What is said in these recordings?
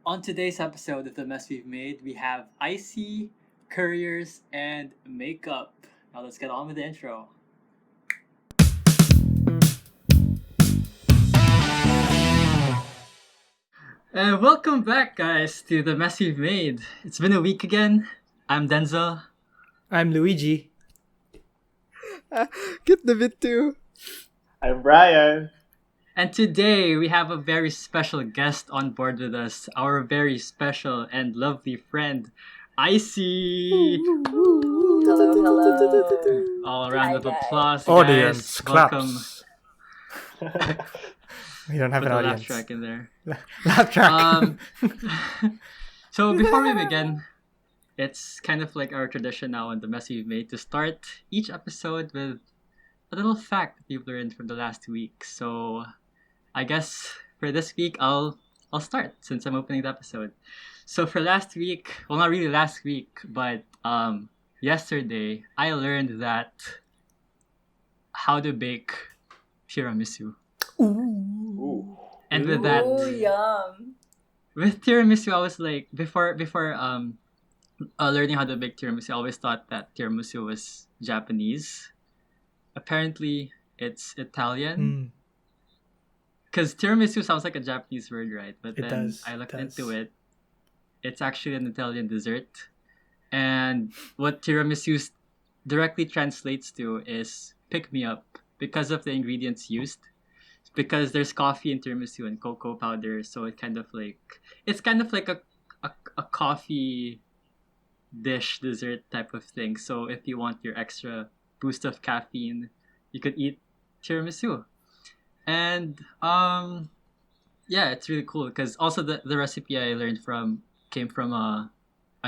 On today's episode of The Mess We've Made, we have Iscey, Couriers, and Makeup. Now let's get on with the intro. And welcome back, guys, to The Mess We've Made. It's been a week again. I'm Denzel. I'm Luigi. Get the bit too. I'm Brian. And today we have a very special guest on board with us, our very special and lovely friend, Iscey. Hello. All round of applause, Audience guys. Welcome. claps. We don't have Put an the laugh audience. track in there. Laugh track. So before we begin, it's kind of like our tradition now on The Mess We've Made to start each episode with a little fact that you've learned from the last week. So I guess for this week, I'll start since I'm opening the episode. So for last week, well, not really last week, but yesterday, I learned that how to bake tiramisu. Ooh. And with that, Ooh, yum. with tiramisu, I was like, before learning how to bake tiramisu, I always thought that tiramisu was Japanese. Apparently, it's Italian. Because tiramisu sounds like a Japanese word, right? But It then does, I looked it does. into it. It's actually an Italian dessert. And what tiramisu directly translates to is pick me up because of the ingredients used. Because there's coffee in tiramisu and cocoa powder, so it's kind of like a coffee dish dessert type of thing. So if you want your extra boost of caffeine, you could eat tiramisu. And yeah, it's really cool because also the recipe I learned came from an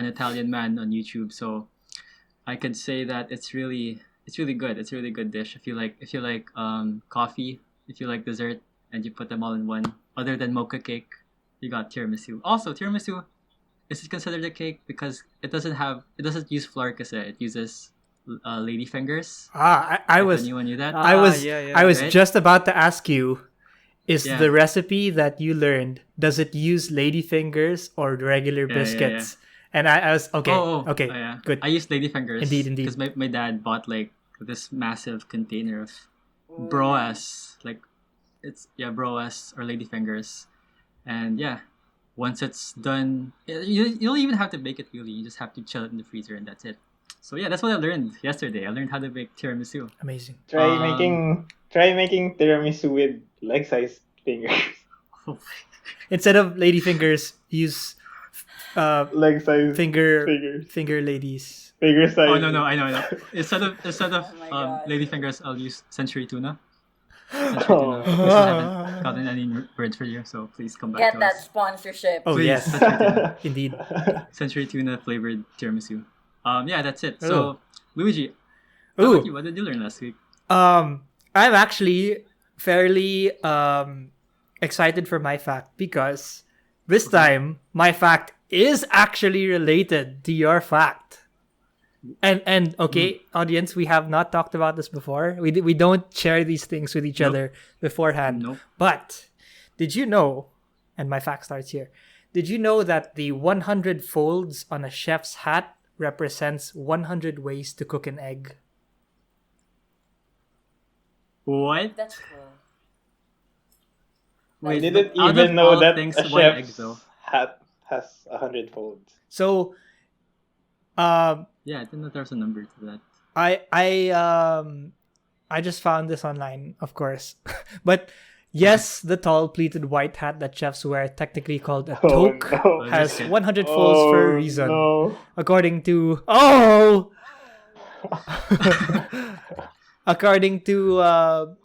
Italian man on YouTube. So I could say that it's really good. It's a really good dish if you like coffee. If you like dessert and you put them all in one, other than mocha cake, you got tiramisu. Also, tiramisu is considered a cake because it doesn't use flour kasi it uses lady fingers. I was Anyone knew that? I was right? just about to ask you, is Yeah. the recipe that you learned, does it use ladyfingers or regular Yeah, biscuits? And I was okay. Okay. Oh, yeah. Good. I used lady fingers. Indeed. Because my dad bought like this massive container of broas, like broas or lady fingers, and yeah, once it's done, you don't even have to bake it really. You just have to chill it in the freezer, and that's it. So yeah, that's what I learned yesterday. I learned how to bake tiramisu. Amazing. Try making tiramisu with leg-sized fingers. Instead of ladyfingers, use Leg-sized finger fingers. ladies. Finger size. Oh no, I know. Instead of Oh my God. lady fingers, I'll use century tuna. Oh. We still haven't gotten any words for you, so please come back Get to that us. sponsorship. Oh Please, yes, century tuna. indeed. Century tuna flavored tiramisu. Yeah, that's it. Oh. So, Luigi, how Ooh. about you? What did you learn last week? I'm actually fairly excited for my fact because this time my fact is actually related to your fact. And okay, audience, we have not talked about this before. We don't share these things with each Nope. other beforehand. Nope. But did you know, and my fact starts here, did you know that the 100 folds on a chef's hat represents 100 ways to cook an egg? What? That's cool. I Wait, didn't out of even know all that things, a one egg, chef's though. hat has 100 folds. So, Yeah, I didn't know there was a number to that. I just found this online, of course. But yes, the tall pleated white hat that chefs wear, technically called a Oh, toque, no. has 100 folds for a Oh, reason. No. According to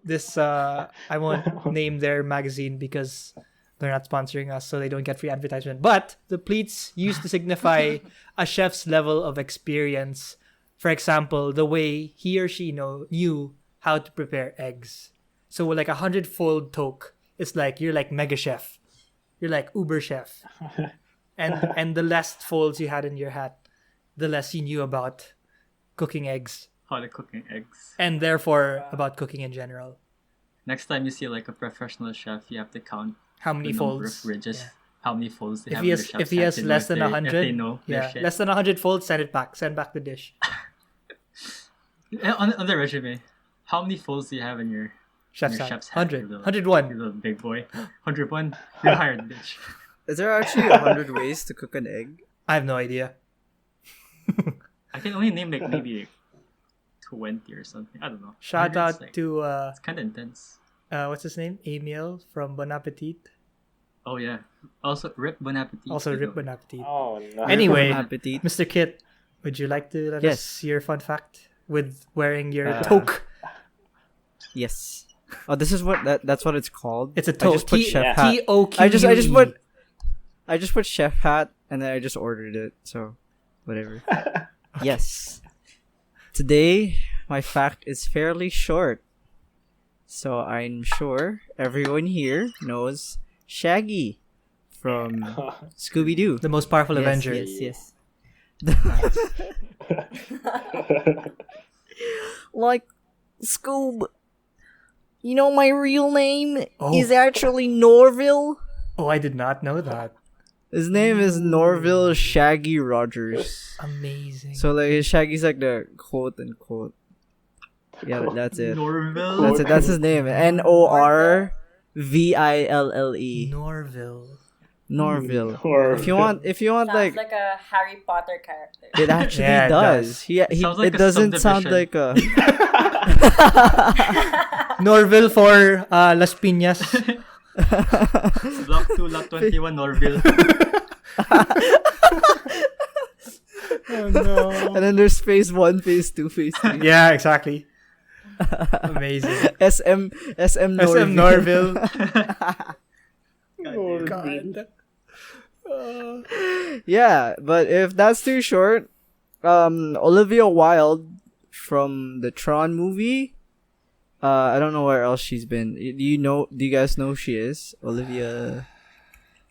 this I won't name their magazine because they're not sponsoring us, so they don't get free advertisement. But the pleats used to signify a chef's level of experience. For example, the way he or she knew how to prepare eggs. So like 100-fold toque, it's like you're like mega chef. You're like uber chef. And the less folds you had in your hat, the less you knew about cooking eggs. How to cooking eggs. And therefore about cooking in general. Next time you see like a professional chef, you have to count How the many number folds? of ridges. how many folds they If have he on has their shelves. if he has less than if 100, they know their yeah, shit. less than 100 folds, send it back. Send back the dish. On the resume, how many folds do you have in your Chef's your hat. chef's hat? 100. You 101. little big boy. 101. You're hired, bitch. Is there actually 100 ways to cook an egg? I have no idea. I can only name like maybe 20 or something. I don't know. Shout 100 is out like, to it's kind of intense. what's his name? Emil from Bon Appetit. Oh yeah. Also, Rip Bon Appetit. Also, Rip Bon Appetit. Oh no. Anyway, Bon appetit. Mr. Kit, would you like to let Yes. us your fun fact with wearing your Uh, toque? Yes. Oh, this is what that's what it's called. It's a I toque. just put chef yeah. hat. T-O-Q-U-E. I just put chef hat and then I just ordered it. So, whatever. Yes. Today, my fact is fairly short. So, I'm sure everyone here knows Shaggy from Scooby-Doo. the most powerful Yes, Avenger. Yes. Like, Scoob, you know my real name Oh. is actually Norville. Oh, I did not know that. His name is Norville Shaggy Rogers. Amazing. So like Shaggy's like the quote unquote. Yeah, that's it. Norville. That's it. That's his name. Norville. Norville. Norville. Or If you want Sounds like like a Harry Potter character. it actually Yeah, it does. does. He Sounds like it a doesn't sound subdivision. like a Norville for Las Piñas. Block 2, Lot 21, Norville. Oh no. and then there's phase 1, phase 2, phase 3. Yeah, exactly. Amazing. SM Norville. SM Norville. Norville. God. Yeah, but if that's too short, Olivia Wilde from the Tron movie. I don't know where else she's been. Do you guys know who she is? Olivia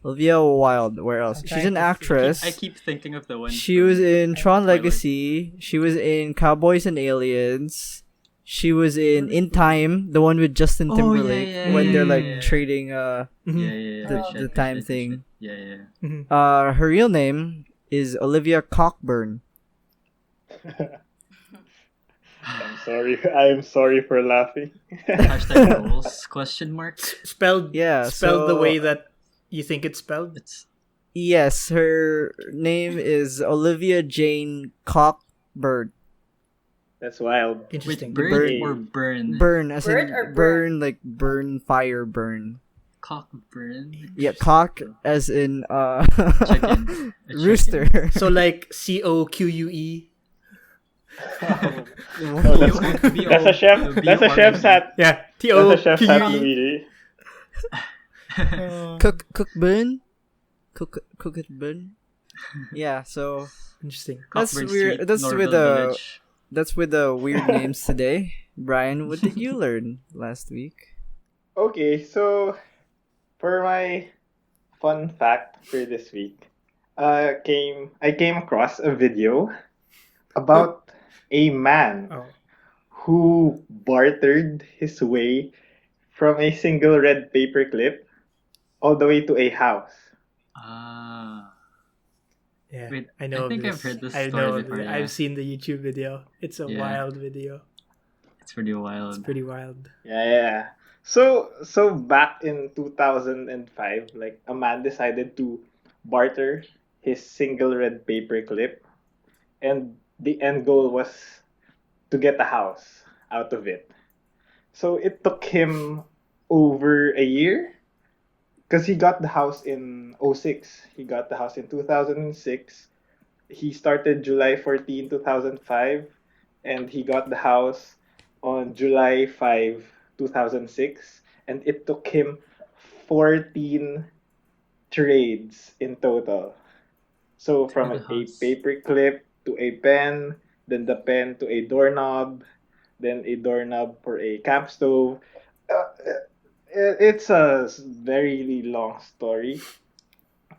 Wilde. Where else? I'm She's an trying to actress. I keep thinking of the one. She was in Tron Twilight. Legacy. She was in Cowboys and Aliens. She was in Time, the one with Justin Oh, Timberlake yeah, when they're like yeah. trading Yeah, Mhm. yeah. the, Oh. the time thing. Yeah. Mhm. Her real name is Olivia Cockburn. I'm sorry for laughing. Hashtag goals? Question mark. Spelled Yeah, spelled the so- way that you think it's spelled. It's Yes, her name is Olivia Jane Cockburn. That's wild. Interesting. Wait, Burn. burn or burn? Burn, as Bird in or burn, like burn, fire, burn. Cock burn. Yeah, cock as in Chicken. A rooster. So like COQUE. Oh, that's a chef. That's a chef's hat. Yeah. That's a chef's hat, TOQUE. Luigi. cook burn, cook it burn. Yeah, so Interesting. That's Cockburn weird. Street, That's Norville with the Village. that's with the weird names today. Brian, what did you learn last week? Okay, so for my fun fact for this week, I came across a video about a man Oh. who bartered his way from a single red paper clip all the way to a house. Ah. Yeah. Wait, I know. I think of I've heard this I story know. before, yeah. I've seen the YouTube video. It's a Yeah. wild video. It's pretty wild. It's pretty wild. Yeah. So back in 2005, like a man decided to barter his single red paper clip, and the end goal was to get a house out of it. So it took him over a year because he got the house in '06. He got the house in 2006. He started July 14, 2005, and he got the house on July 5, 2006. And it took him 14 trades in total. So from For a the house. paper clip to a pen, then the pen to a doorknob, then a doorknob for a camp stove. It's a very long story.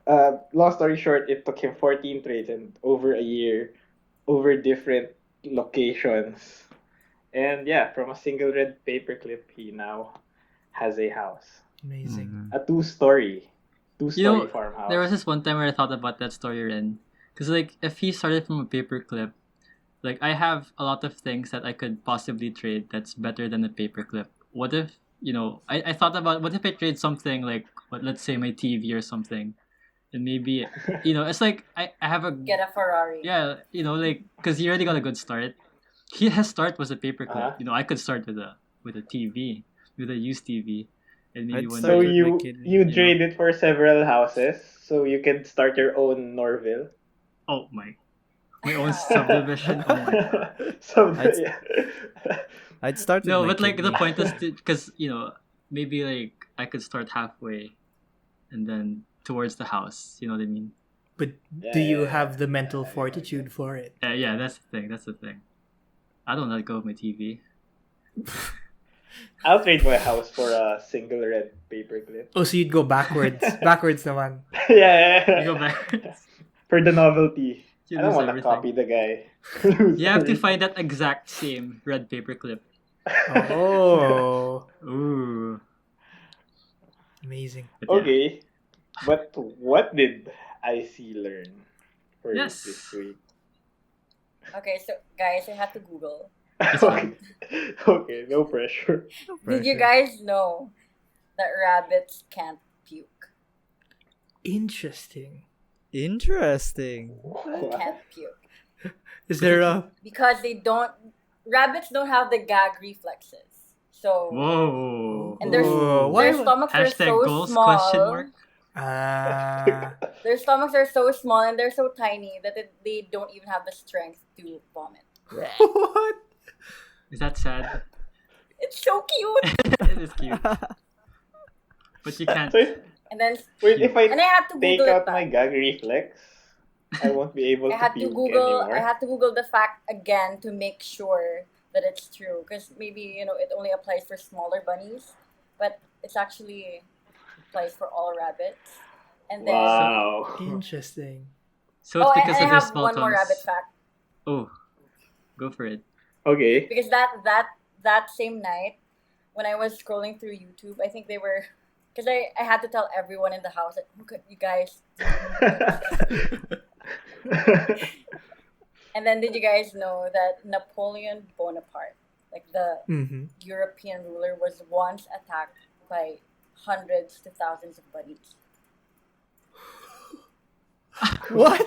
Long story short, it took him 14 trades and over a year, over different locations. And yeah, from a single red paper clip, he now has a house. Amazing. Mm-hmm. A two-story Two-story farmhouse. There was this one time where I thought about that story, Ren. Because, like, if he started from a paperclip, like, I have a lot of things that I could possibly trade that's better than a paperclip. What if, I thought about, what if I trade something like, let's say my TV or something, and maybe, it's like, I have a, Get a Ferrari. yeah, like, because he already got a good start. His start was a paperclip. Uh-huh. I could start with a TV, with a used TV, and maybe I'd one start So day, with you my kid, you know. trade it for several houses, so you can start your own Norville. Oh my own subdivision. Oh my god. I'd- Yeah. I'd start with No, my but like the kidney. point is because maybe like I could start halfway, and then towards the house. You know what I mean? But do you have the mental fortitude for it? Yeah, that's the thing. That's the thing. I don't let go of my TV. I'll trade my house for a single red paperclip. Oh, so you'd go backwards. Backwards naman. Yeah. You go back. For the novelty. You I don't lose want to everything. copy the guy. You have to find that exact same red paperclip. Oh, Ooh. amazing. But yeah. Okay. But what did Iscey learn for Yes. this week? Okay, so guys, I had to Google. Okay. Okay, no pressure. Did you guys know that rabbits can't puke? Interesting. Interesting. They can't puke. Is there a Because rabbits don't have the gag reflexes. So, Whoa. and their, Whoa, why their would- stomachs are Hashtag so goals? small. Question mark. Their stomachs are so small and they're so tiny that they don't even have the strength to vomit. what? Is that sad? It's so cute. It is cute, but you can't. So, And then, wait, if I and I had to take Google it out my back. gag reflex, I won't be able I had to puke Google. anymore. I had to Google the fact again to make sure that it's true. Because maybe it only applies for smaller bunnies, but it's actually applies for all rabbits. And then, Wow. Interesting. So it's oh, because and of I their have small one more tongues. rabbit fact. Oh, go for it. Okay. Because that same night, when I was scrolling through YouTube, I think they were, because I had to tell everyone in the house that you guys. And then did you guys know that Napoleon Bonaparte, like the Mm-hmm. European ruler, was once attacked by hundreds to thousands of bunnies? What?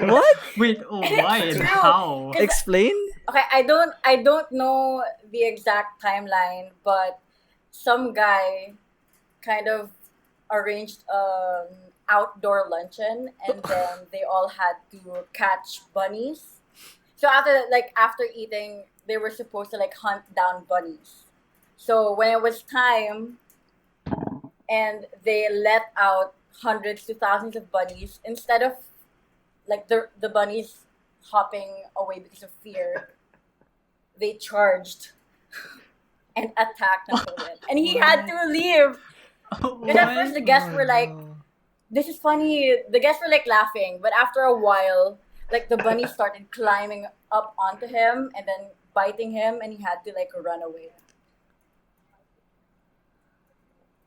What? Wait, why and true. how? Explain? Okay, I don't know the exact timeline, but some guy kind of arranged outdoor luncheon, and then they all had to catch bunnies. So after eating, they were supposed to hunt down bunnies. So when it was time, and they let out hundreds to thousands of bunnies, instead of the bunnies hopping away because of fear, they charged and attacked Napoleon, and he had to leave. Because at first the guests were like, "This is funny." The guests were laughing, but after a while, the bunnies started climbing up onto him and then biting him, and he had to run away.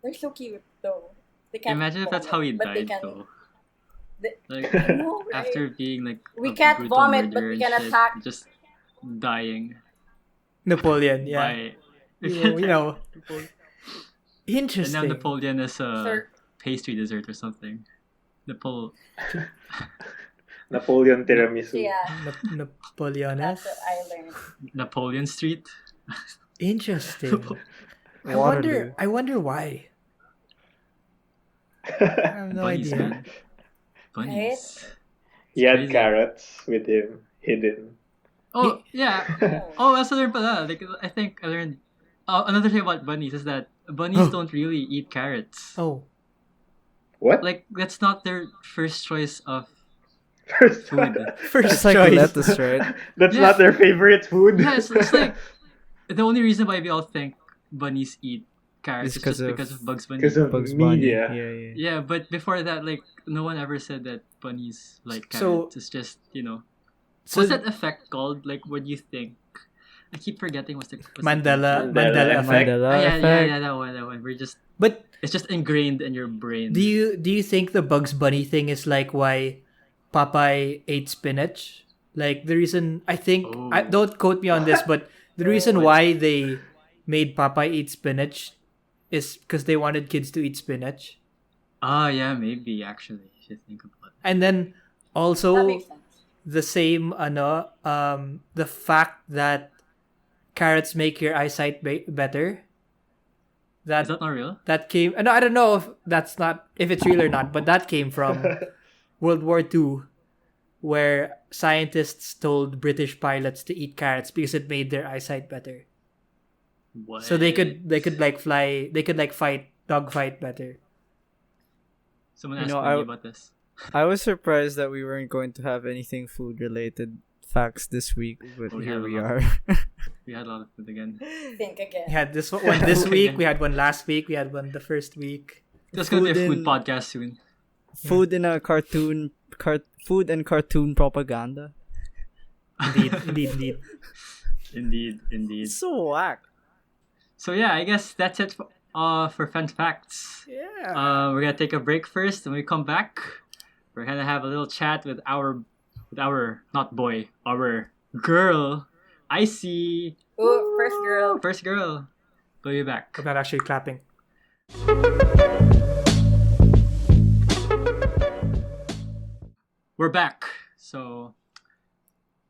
They're so cute though. They can't Imagine if that's how he vomit, but they died, can. though. they- Like I know, right? after being We a can't brutal vomit, but murderer we and can shit, attack. just dying. Napoleon, yeah. By... You know. And Interesting. now Napoleon is a Sir, pastry dessert or something. Napoleon tiramisu. yeah, Napoleones. that's what I learned. Napoleon Street. Interesting. Waterloo. I wonder why. I have no Bunnies, idea. man. Bunnies. He had Crazy. carrots with him hidden. Oh, yeah. Oh, I also learned pala. I think I learned... another thing about bunnies is that bunnies don't really eat carrots. Oh. What? That's not their first choice of First food. First It's like choice. lettuce, right? That's Yeah. not their favorite food. Yeah, it's like the only reason why we all think bunnies eat carrots It's is just 'cause of- because of Bugs Bunny. Because of Bugs Bunny. media. Yeah. Yeah, but before that, no one ever said that bunnies like So- carrots. It's just, So what's that effect called? When you think I keep forgetting what's the Mandela Mandela effect. Mandela Yeah, effect. that one. But It's just ingrained in your brain. do you think the Bugs Bunny thing is like why Popeye ate spinach? Like the reason I think I Oh. don't quote me on this, but the reason What? why they made Popeye eat spinach is because they wanted kids to eat spinach. Ah, yeah, maybe actually. You should think about it. And then That also makes sense. the same the fact that carrots make your eyesight better. Is that not real? That came. No, I don't know if it's real or not, but that came from World War II, where scientists told British pilots to eat carrots because it made their eyesight better. What? So they could like fly. They could like dogfight better. Someone You asked know, me about this. I was surprised that we weren't going to have anything food related facts this week, but Oh, here yeah, we a lot. are. We had a lot of food again. Think again. We had this one this week. Yeah. We had one last week. We had one the first week. There's gonna be a Food food in- podcast soon. Food in a cartoon, food and cartoon propaganda. Indeed. Indeed. It's so whack. So yeah, I guess that's it for fun facts. Yeah. We're gonna take a break first. When we come back, we're gonna have a little chat with our not boy, our girl, Iscey. Ooh, first girl. First girl. We'll be back. I'm not actually clapping. We're back. So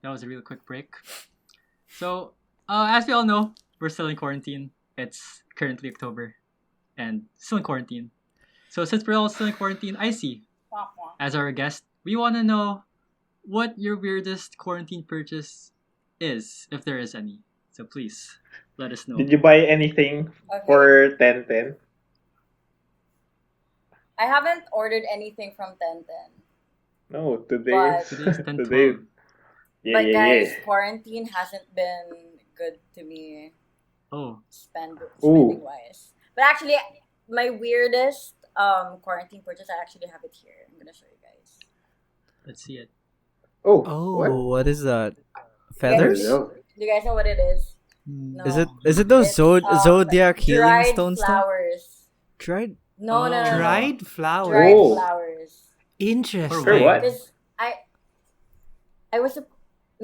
that was a real quick break. So as we all know, we're still in quarantine. It's currently October, and still in quarantine. So since we're all still in quarantine, Iscey, Wah, wah. as our guest, we want to know what your weirdest quarantine purchase is, if there is any. So please, let us know. Did you buy anything Okay. for 1010? I haven't ordered anything from Tenten. No, today. But- Today's 10, Today. 12. Yeah, But yeah, guys, yeah. quarantine hasn't been good to me Oh, spending wise. But actually, my weirdest quarantine purchase, I actually have it here. I'm gonna show you guys. let's see it. Oh, Oh. what? What is that? Guys, Feathers? Hello. do you guys know what it is? No. Is it those It's, zodiac healing dried stones? flowers. Dried. No. Dried flowers. Dried Oh. flowers. Interesting. For what? Because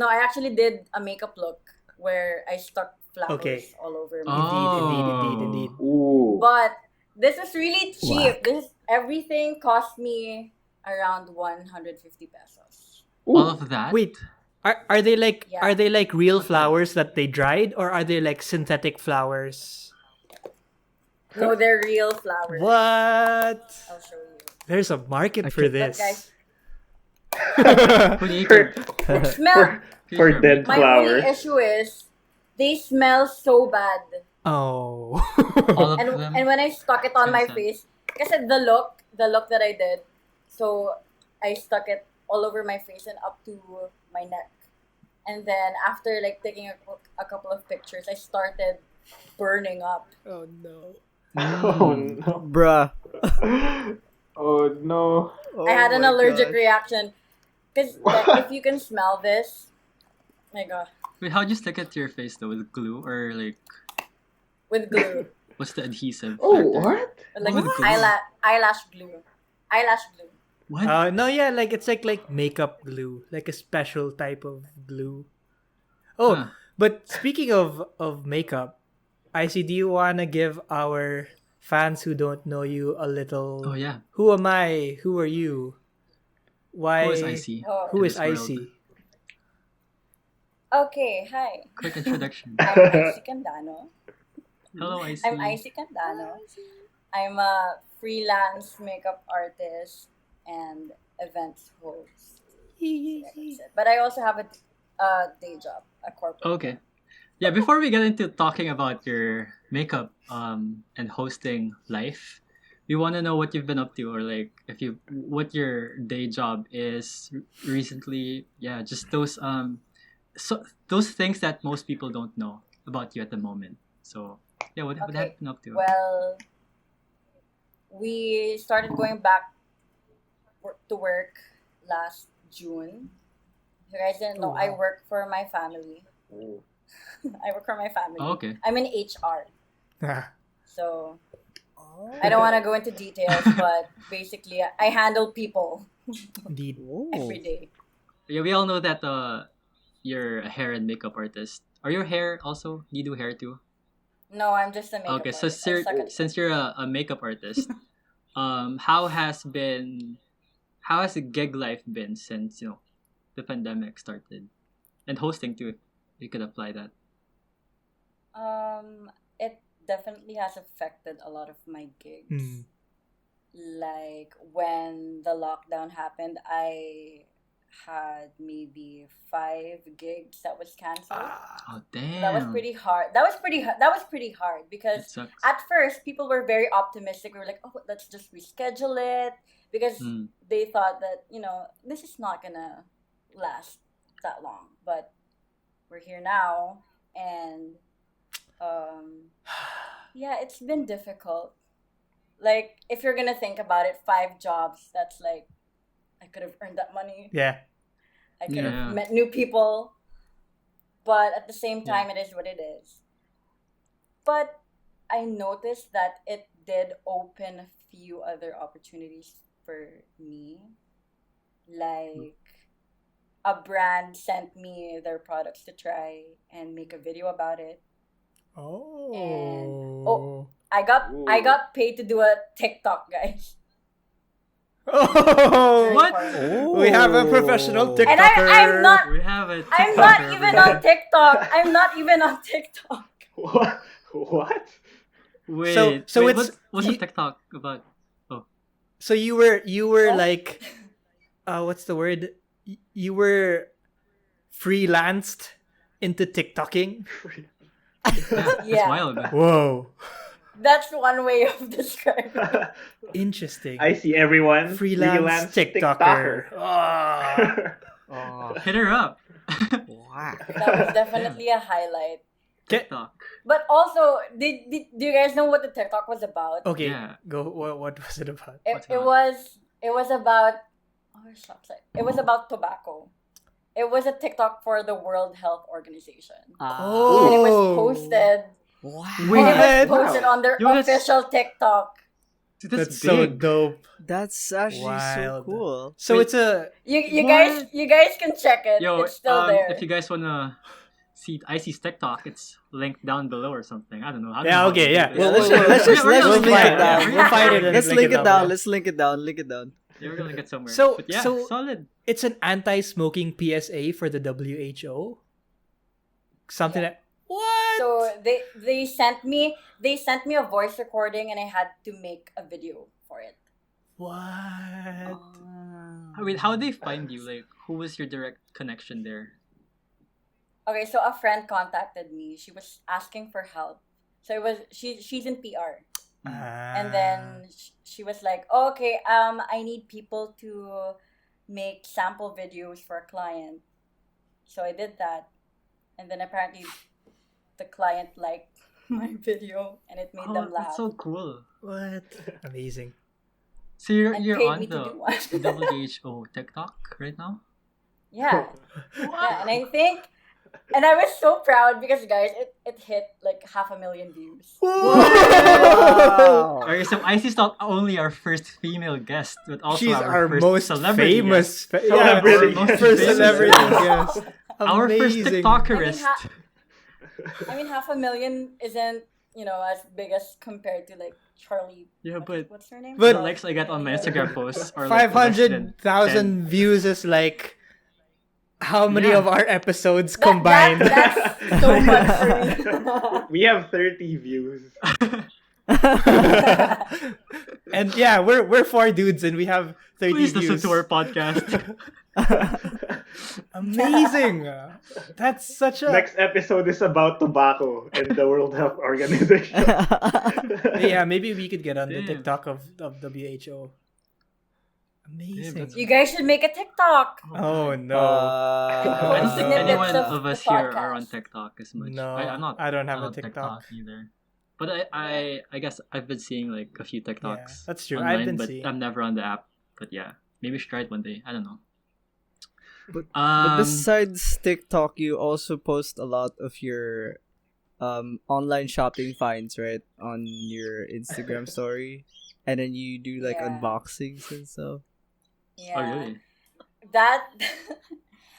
I actually did a makeup look where I stuck flowers Okay. all over me. Oh. Indeed. Ooh. But this is really cheap. Whack. Everything cost me around 150 pesos. Ooh. All of that? Wait, are they like Yeah. are they like real flowers that they dried, or are they like synthetic flowers? No, they're real flowers. What? I'll show you. There's a market I for can't- this. But guys, Kuya, for, smell. for dead My flowers. only issue is they smell so bad. Oh. all of And them? and when I stuck it on my Sense. face, kasi the look that I did, so I stuck it all over my face and up to my neck. And then after like taking a couple of pictures, I started burning up. Oh no. Oh no. Bruh. Oh no. I had an my allergic gosh. reaction. Because if you can smell this, my God, Wait, how'd you stick it to your face though? With glue or like with glue. what's the adhesive? Oh, factor? what? Like With glue? eyelash glue. Eyelash glue. What? No, yeah, like it's like makeup glue, like a special type of glue. Oh, Huh. but speaking of makeup, Icy, do you wanna give our fans who don't know you a little? Oh yeah. Who am I? Who are you? Why? Who is Icy? Oh. Who in is this world? Icy? Okay, hi. Quick introduction. I'm Icy Candano. Hello, Icy. I'm Icy Candano. I'm a freelance makeup artist and events host. Yeah, that's it. But I also have a day job, a corporate. Okay. Yeah, before we get into talking about your makeup and hosting life, we want to know what you've been up to, or like what your day job is recently. Yeah, just those those things that most people don't know about you at the moment. So yeah, what have you Okay. been up to? Well, we started going back to work last June. If you guys didn't know, Oh, I wow. work for my family. Ooh. I work for my family. Oh, okay. I'm in HR. Ah. So I don't want to go into details, but basically, I handle people Indeed. every day. Yeah, we all know that you're a hair and makeup artist. Are your hair also? You do hair too? No, I'm just a makeup Okay, so artist. I suck at since you're a makeup artist, how has the gig life been since the pandemic started, and hosting too? If you could apply that. It definitely has affected a lot of my gigs. Mm. Like when the lockdown happened, I had maybe 5 gigs that was canceled. Oh damn! That was pretty hard. That was pretty hard It because sucks. at first people were very optimistic. We were like, "Oh, let's just reschedule it," because Mm. they thought that this is not gonna last that long. But we're here now, and yeah, it's been difficult. Like if you're gonna think about it, 5 jobs. That's like I could have earned that money. Yeah. I could Yeah. have met new people, but at the same Yeah. time, it is what it is. But I noticed that it did open a few other opportunities for me. Like a brand sent me their products to try and make a video about it. Oh. I got paid to do a TikTok, guys. Oh. What? We have a professional TikToker. And I'm not We have it. I'm not even on TikTok. I'm not even on TikTok. What? What? Wait. So wait, it's- what's you- a TikTok about? So you were Oh. like, what's the word? You were freelanced into TikToking. Yeah, Yeah. That's wild. Whoa, That's one way of describing it. interesting. I see everyone. Freelance TikToker. Ah. Oh, Hit her up. wow. That was definitely a highlight. TikTok. But also, do you guys know what the TikTok was about? Okay, Yeah. go. What was it about? What's It about? was about it was about tobacco. It was a TikTok for the World Health Organization. Oh. And it was posted. Wow. Wait, And it was What? posted on their Yo, that's- official TikTok. Dude, That's so big. dope. That's actually so Wild. cool. So Wait. it's a You What? guys can check it. Yo, it's still there. if you guys wanna see Icy's TikTok, it's linked down below or something. I don't know. Yeah, okay, yeah. Yeah, We'll- let's just We're gonna link get it down. somewhere. We'll find it and Let's link link it it down, down. yeah. Let's link it down. Link it down. Yeah, we're gonna get somewhere. So- But yeah, so- solid. it's an anti-smoking PSA for the WHO. Something that what? So they sent me a voice recording and I had to make a video for it. What? I mean, how they find you? Like, who was your direct connection there? Okay, so a friend contacted me. She was asking for help. So it was she's in PR. And then she was like, oh, okay, I need people to make sample videos for a client. So I did that. And then apparently the client liked my video and it made them laugh. That's so cool. What? Amazing. So you're And you're paid on me to the do one. WHO TikTok right now? Yeah. Yeah, and I think, and I was so proud because guys, it hit like 500,000 views. Wow. Okay, so Icy's not only our first female guest, but also She's our first most celebrity famous. guest. Celebrity. Our most First famous celebrity guest. guest. Our first Amazing. TikTokerist. I mean, 500,000 isn't as big as compared to like Charlie. Yeah, but What's her name? But- the likes I get on my Instagram posts are like less than 500,000 views is like how many Yeah. of our episodes combined? That's so much for We have 30 views. And yeah, we're 4 dudes and we have 30 Please listen views. to our podcast. Amazing. That's such a Next episode is about tobacco and the World Health Organization. yeah. Maybe we could get on the Damn. TikTok of WHO. Amazing. that's- You guys should make a TikTok. Oh no. I don't think Snippets anyone of of us the here are on podcast. TikTok as much. No, I'm not. I don't have I'm a on TikTok. either. But I guess I've been seeing like a few TikToks. that's true. Online, I've been but seeing. I'm never on the app. But yeah, maybe we should try it one day. I don't know. But Um, besides TikTok, you also post a lot of your online shopping finds, right? On your Instagram story. And then you do like Yeah. unboxings and stuff. Yeah. oh really? That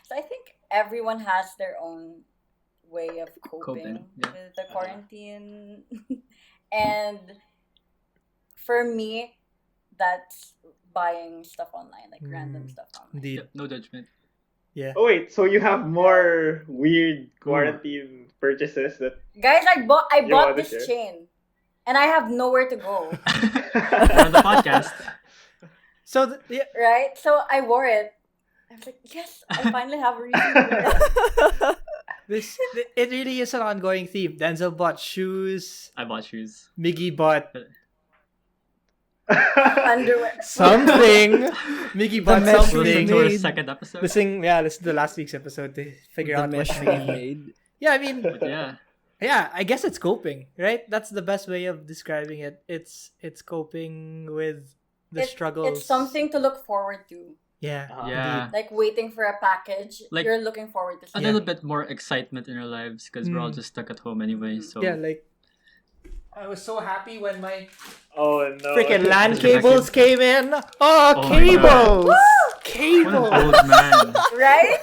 so I think everyone has their own way of coping Yeah. with the quarantine. And for me, that's buying stuff online, like random stuff online. Indeed. Yeah, no judgment. Yeah. Oh wait, so you have more weird quarantine purchases that Guys, I bought You bought wanna this share? chain, and I have nowhere to go. We're on the podcast. So yeah, Right? So I wore it. I was like, yes, I finally have a reason to wear it. it really is an ongoing theme. Denzel bought shoes. I bought shoes. Miggy bought Underwear. something. Miggy bought mesh We'll something. listen to our made. second episode. Listen to last week's episode to figure The out what mesh Miggy. made. Yeah, I mean, But yeah. yeah, I guess it's coping, right? That's the best way of describing it. It's coping with the struggles. It's something to look forward to. Yeah. Yeah. Like waiting for a package. Like, you're looking forward to A something. little bit more excitement in our lives because we're all Mm. just stuck at home anyway. So Yeah, like I was so happy when my Oh no. freaking LAN Disconnected. cables came in. Oh, Oh my cables! what an Cables! old man. Right?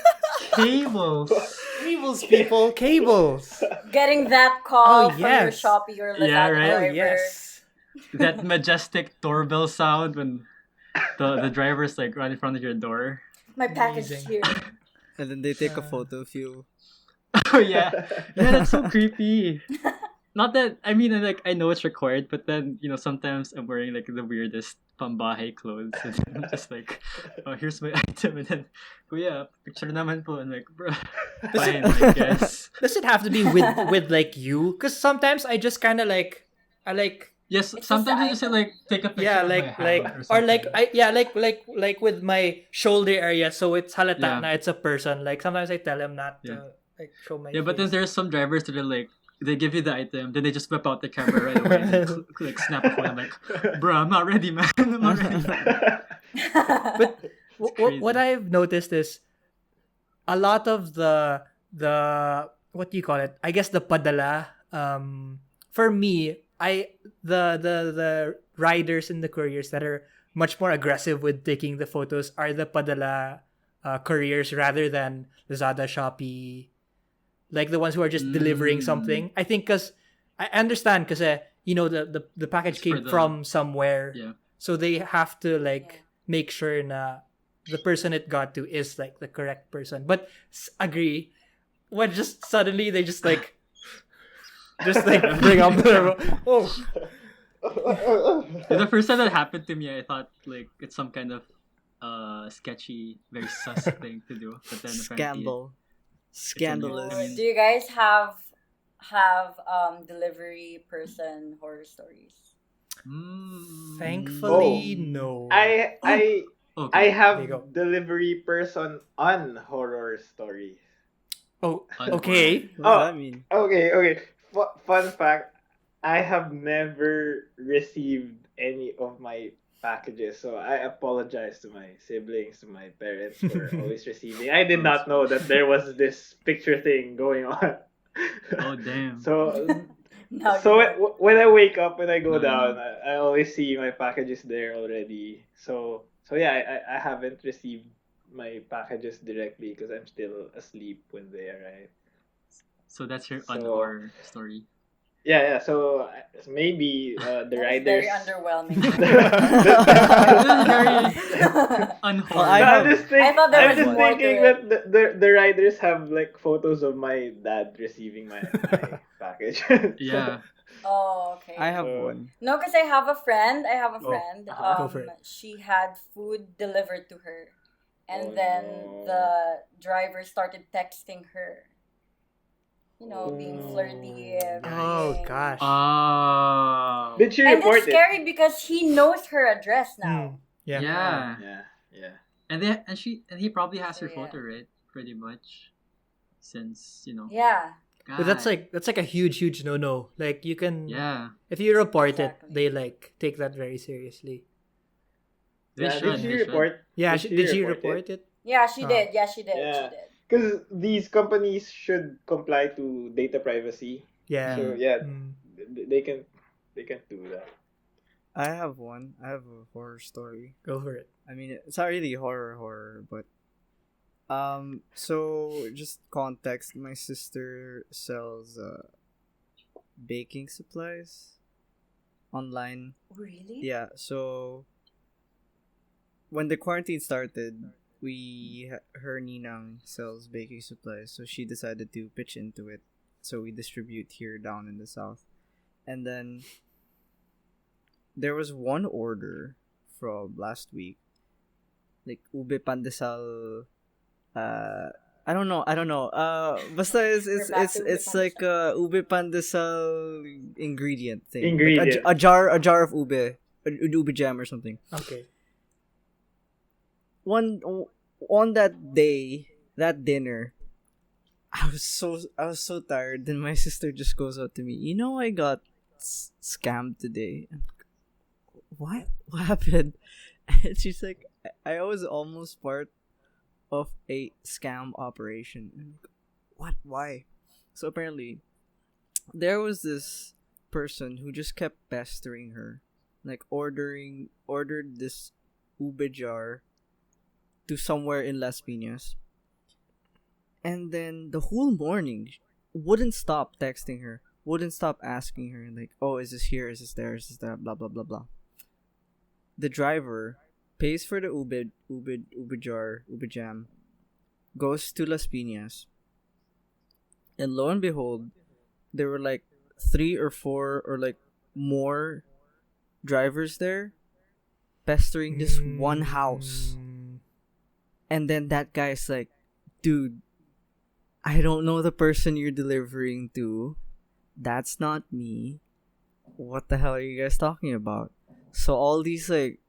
Cables. Cables, people, cables. Getting that call Oh, from your yes. Shopee or Lazada Yeah, right? Oh driver. yes. That majestic doorbell sound when the driver's like right in front of your door. My package is Amazing. here. And then they take a photo of you. Oh yeah. Yeah, that's so creepy. Not that I mean like I know it's required, but then sometimes I'm wearing like the weirdest pambahay clothes and I'm just like, oh here's my item and then Kuya, picture naman po and like bro fine I guess. Does it have to be with like you? Because sometimes I just kind of like I like Yes, It's sometimes just I just say item. like take a picture yeah of like my hand or like something. like with my shoulder area, so it's halata Yeah. na it's a person. Like sometimes I tell them not to like show my Yeah, but then face. there's some drivers that are like they give you the item, then they just whip out the camera right away and like snap a photo. I'm like, bro, I'm not ready, man. I'm not ready. But what crazy. I've noticed is a lot of the what do you call it? I guess the padala. For me, the riders in the couriers that are much more aggressive with taking the photos are the padala couriers rather than Lazada, Shopee, like the ones who are just delivering something. I think because I understand because the package It's came for the- from somewhere, Yeah. so they have to like make sure na the person it got to is like the correct person. But agree, when just suddenly they just like bring up their The first time that happened to me, I thought like it's some kind of sketchy, very sus thing to do. But then apparently Scandal. Scandalous. I mean- Do you guys have delivery person horror stories? Thankfully, Oh. no. I okay. I have There you go. delivery person on horror stories. Oh, On okay. What does that mean? Okay. Fun fact: I have never received any of my packages, so I apologize to my siblings, to my parents for always receiving. I did not know that there was this picture thing going on. Oh damn. So No, so you don't. when I wake up, when I go No, no, down, no. I always see my packages there already. So yeah, I haven't received my packages directly because I'm still asleep when they arrive. So that's your So- horror story. Yeah. So maybe That the was riders. very underwhelming. Unhorror. Well, I I'm have- just, think, I thought there I'm was just more to thinking it. that the riders have like photos of my dad receiving my package. Yeah. Oh, okay. I have So- one. No, because I have a friend. Oh, Friend. go for it. She had food delivered to her, and Oh, then no. the driver started texting her. Being flirty. Oh being- gosh. Oh. Did she And report it's it? scary because he knows her address now. Yeah. Yeah. Yeah. And he probably has So, her yeah. photo, right? Pretty much. Since, Yeah. But that's God. like a huge no. Like you can Yeah. if you report Exactly. it, they like take that very seriously. They Yeah, should. did she They should. report? Yeah, did she report report it? Yeah, she Oh. did. Yeah, she did. Yeah. She did. Because these companies should comply to data privacy. Yeah. So yeah, Mm. they can do that. I have one. I have a horror story. Go for it. I mean, it's not really horror, but so just context. My sister sells baking supplies online. Really? Yeah. So when the quarantine started, her ninang sells baking supplies, so she decided to pitch into it. So we distribute here down in the south, and then there was one order from last week, like ube pandesal. I don't know. Basta it's like a ube pandesal ingredient thing. Ingredient. Like a jar of ube jam or something. Okay. On that day, that dinner, I was so tired. Then my sister just goes out to me. I got scammed today. I'm like, what? What happened? And she's like, I was almost part of a scam operation. I'm like, what? Why? So apparently, there was this person who just kept pestering her, like ordered this ube jar to somewhere in Las Piñas, and then the whole morning wouldn't stop texting her, wouldn't stop asking her, like, oh, is this here, is this there, is this that, blah blah blah blah. The driver pays for the ube jar, ube jam, goes to Las Piñas, and lo and behold, there were like 3 or 4 or like more drivers there pestering this one house. And then that guy's like, dude, I don't know the person you're delivering to. That's not me. What the hell are you guys talking about? So all these like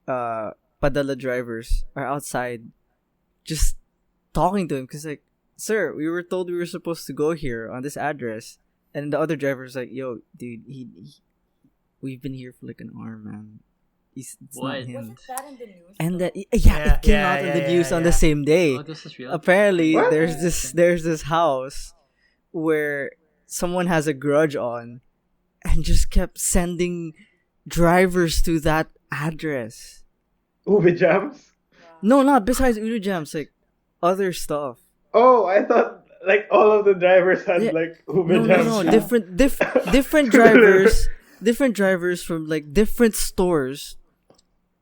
padala drivers are outside just talking to him because like, sir, we were told we were supposed to go here on this address. And the other driver's like, yo, dude, we've been here for like an hour, man. It's What? not him. Wasn't that in the news? And that Yeah, it came yeah, out on the yeah, news yeah, on yeah. the same day. Oh, this is real. Apparently, What? there's this house where someone has a grudge on, and just kept sending drivers to that address. Ube jams? No, not besides Udu Jams, like other stuff. Oh, I thought like all of the drivers had Yeah. like ube No, jams. different drivers, different drivers from like different stores.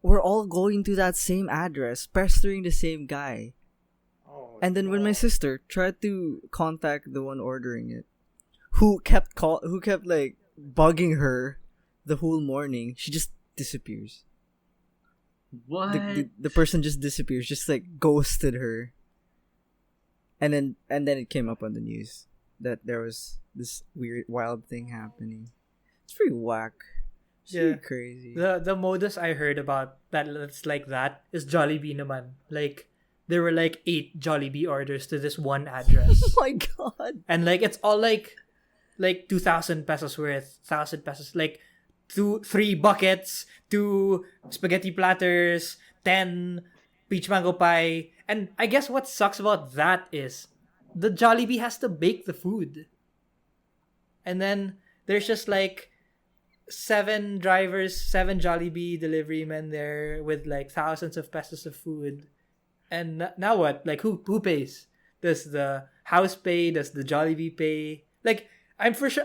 We're all going to that same address, pestering the same guy. Oh, And then when my no. sister tried to contact the one ordering it, who kept like bugging her the whole morning, she just disappears. What? The person just disappears, just like ghosted her. And then it came up on the news that there was this weird wild thing happening. It's pretty whack. It's Yeah. pretty crazy. The modus I heard about that's like that is Jollibee naman. Like there were like 8 Jollibee orders to this one address. Oh my god. And like it's all like 2,000 pesos worth, 1,000 pesos, like 3 buckets, 2 spaghetti platters, 10 peach mango pie. And I guess what sucks about that is the Jollibee has to bake the food. And then there's just like 7 drivers, 7 Jollibee delivery men there with like thousands of pesos of food. And now what? Like who pays? Does the house pay? Does the Jollibee pay? Like I'm for sure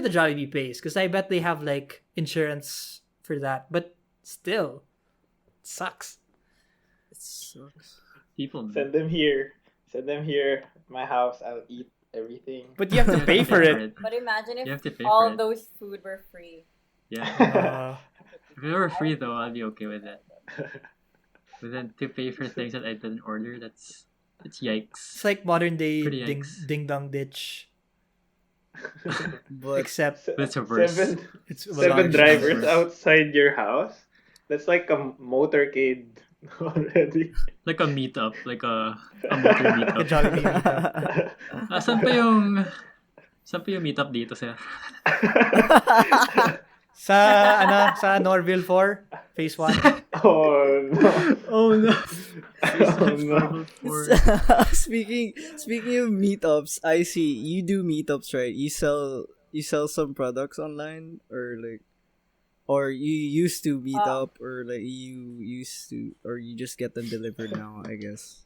the Jollibee pays because I bet they have like insurance for that. But still, it sucks. It sucks. People. Send them here. Send them here. My house. I'll eat everything. But you have to pay for it. But imagine You have if to pay all for it. those food were free. Yeah. If it were free though, I'll be okay with it. But then to pay for things that I didn't order, that's yikes. It's like modern day Pretty ding yikes. dong ditch, But except That's a worse. it's a 7 large drivers number. outside your house. That's like a motorcade already. Like a meetup, like a motor A meetup. Jollibee meetup. Saan pa yung meetup dito sa? Sa Norville 4, phase 1. Oh no. Oh no. Oh no. Speaking of meetups, I see you do meetups, right? You sell some products online, or like, or you used to meet Uh, up, or like you used to, or you just get them delivered now, I guess.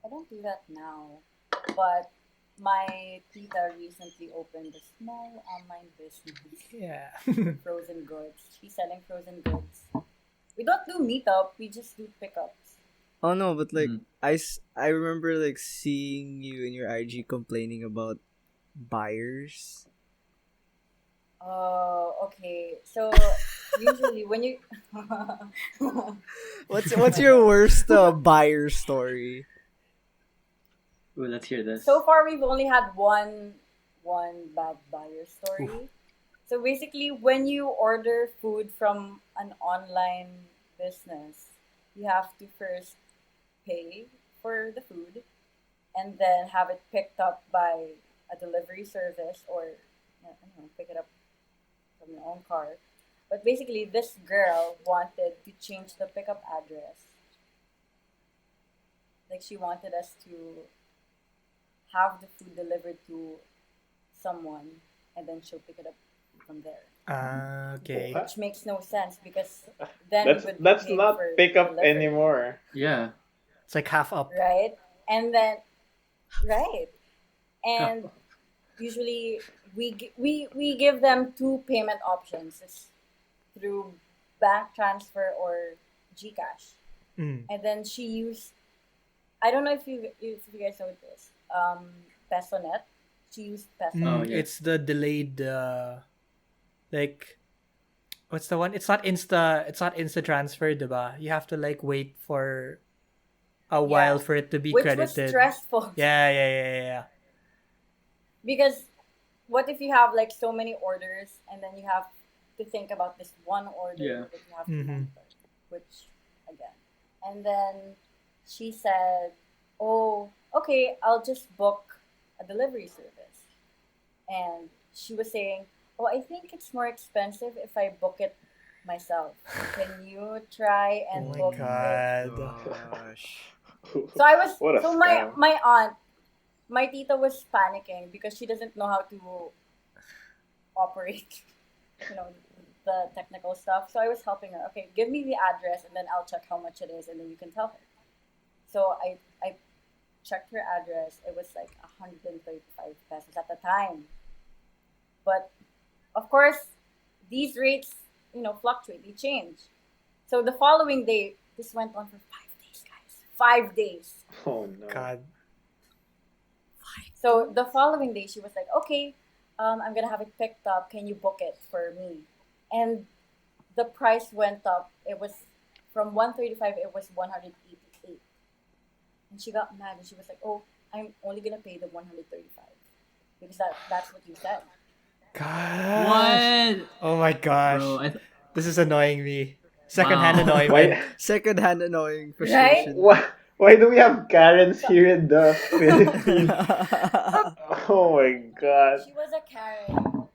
I don't do that now, but my tita recently opened a small online business Yeah. for frozen goods. She's selling frozen goods. We don't do meetup. We just do pickups. Oh no, but like Mhm. I remember like seeing you in your IG complaining about buyers. Oh, okay. So usually when you What's your worst buyer story? Ooh, let's hear this. so far we've only had one bad buyer story. So basically, when you order food from an online business, you have to first pay for the food and then have it picked up by a delivery service, or pick it up from your own car. But basically, this girl wanted to change the pickup address. Like, she wanted us to have the food delivered to someone, and then she'll pick it up from there. Okay. What? Which makes no sense because then we That's would be that's paying not for pickup delivery, anymore. Yeah. It's like half up. right? And then, right, and usually we give them two payment options. It's through bank transfer or GCash. Mm. And then she used, I don't know if you guys know this, PesoNet. She used Oh, PesoNet. yeah. It's the delayed like what's the one? It's not insta transfer, diba? You have to like wait for a while Yeah. for it to be Which was credited. stressful. Yeah. Because what if you have like so many orders and then you have to think about this one order Yeah. that you have to Mhm. enter, which again. And then she said, "Oh, okay, I'll just book a delivery service." And she was saying, "Oh, I think it's more expensive if I book it myself. Can you try Oh and my book it?" god. Gosh. So I was What a so scam. my aunt, my tita was panicking because she doesn't know how to operate, the technical stuff. So I was helping her. Okay, give me the address and then I'll check how much it is and then you can tell her. So I checked her address. It was like 135 pesos at the time. But of course, these rates, fluctuate. They change. So the following day, this went on for 5 days, guys. 5 days. Oh no. God. So the following day, she was like, "Okay, I'm gonna have it picked up. Can you book it for me?" And the price went up. It was from 135. It was 188, and she got mad and she was like, "Oh, I'm only gonna pay the 135 because that's what you said." Gosh. What? Oh my gosh. Bro, This is annoying me. Secondhand Wow. annoyment. Why Secondhand annoying Right? frustration. why do we have Karens here in the Philippines? Oh my god. She was a Karen.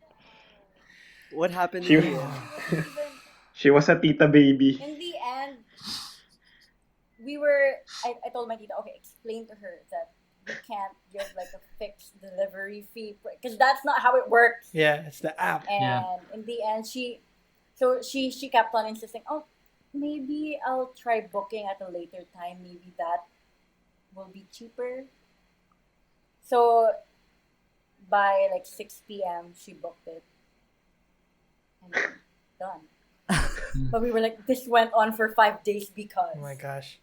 What happened She in And the end? she was even she was a tita baby. in the end. I told my tita, okay, explain to her that we can't give like a fixed delivery fee because that's not how it works. Yeah, it's the app. And Yeah. in the end, she kept on insisting, "Oh, maybe I'll try booking at a later time. Maybe that will be cheaper." So by like 6 p.m., she booked it and then done. But we were like, this went on for 5 days because Oh my gosh.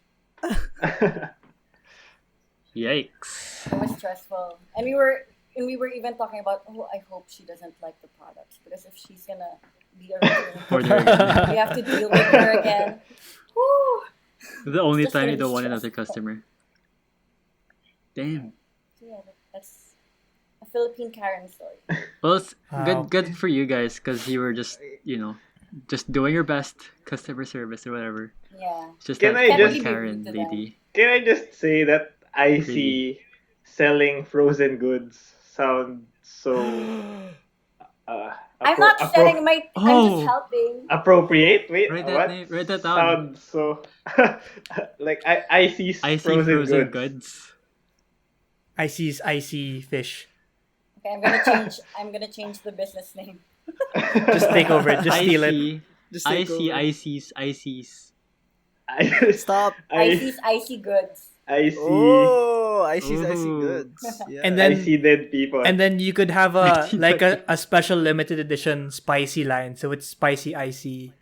Yikes. it was stressful. And we were even talking about, oh, I hope she doesn't like the products because if she's gonna be a return Order customer, again. we have to deal with her again. Woo! The only Just time gonna you be don't want another stressful. customer. Damn. So yeah, that's a Philippine Karen story. Well, it's Wow. good for you guys because you were just doing your best customer service or whatever. Yeah. It's just Can that I Can't one really just be Karen rude to them. lady. Can I just say that Really. Iscey selling frozen goods sound so I'm not setting my. I'm just Oh, helping. appropriate. Wait, write that what? name. Write that down. Sounds so like Icy's Icy frozen frozen goods. goods. Icy's icy fish. Okay, I'm gonna change. I'm gonna change the business name. Just take over it. Just steal it. Icy. Just take Icy. over. Icy's. Stop. Icy's icy goods. Icy. Oh, icy Ooh. goods. Yeah. And then Icy dead people. and then you could have a Icy like dead a special limited edition spicy line. So it's spicy icy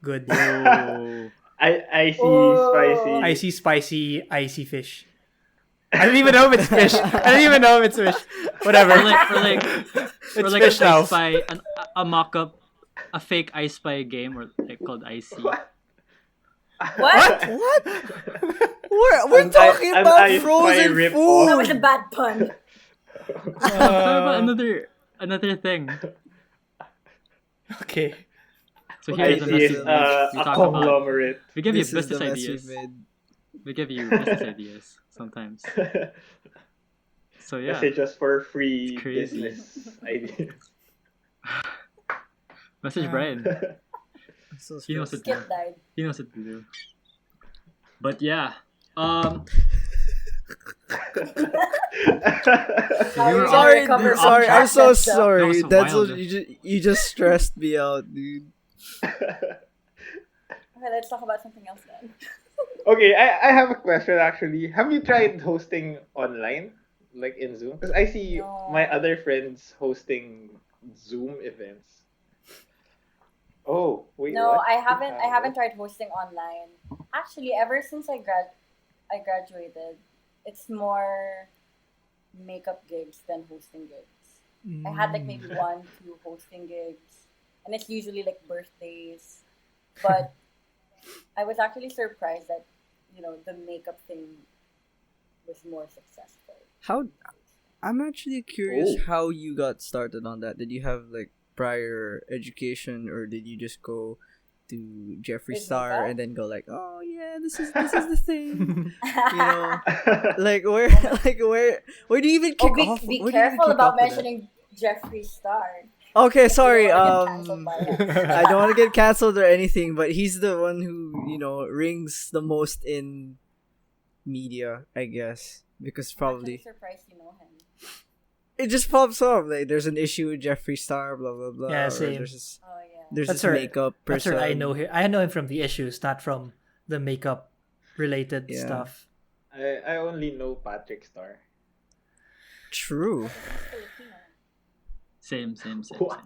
goods. Oh. Icy Oh. spicy. Icy spicy icy fish. I don't even know if it's fish. I don't even know if it's fish. Whatever. Or like It's like fish a now. Ice Spy, a mock-up, a fake Ice Spy game, or like called Icy. What? What? We're talking an about Ice Spy frozen rip-off. That was food. a bad pun. What about another thing? Okay. So here's the Icy message is we a talk about. conglomerate. We give you This is the business mess ideas. we've made. We give you business ideas sometimes. So yeah, Messages for free It's crazy. business ideas. message Brian. I'm so He knows stressed. what to do. Skip died. He knows what to do. But yeah, How We were are you all- gonna Sorry, recover from sorry. I'm that, so Denzel? sorry. That was That's wild. what you just stressed me out, dude. Okay, let's talk about something else then. Okay, I have a question actually. Have you tried hosting online, like in Zoom? Because I see No. my other friends hosting Zoom events. Oh, wait, No, what? I haven't tried hosting online. Actually, ever since I graduated, it's more makeup gigs than hosting gigs. I had like maybe 1, 2 hosting gigs, and it's usually like birthdays. But I was actually surprised that the makeup thing was more successful. How? I'm actually curious Oh. how you got started on that. Did you have like prior education, or did you just go to Jeffree With Star makeup? and then go like, oh yeah, this is the thing. You know, like where do you even kick Oh, off? be where do you even careful kick about off with that? mentioning Jeffree Star. Okay, sorry. You don't wanna get canceled by him. I don't want to get canceled or anything, but he's the one who rings the most in media, I guess, because I'm probably actually surprised you know him. it just pops up. Like there's an issue with Jeffree Star, blah blah blah. Yeah, or same. There's Oh yeah. this That's where- makeup That's person. where I know him. I know him from the issues, not from the makeup related Yeah. stuff. I only know Patrick Star. True. He's Filipino. same. What?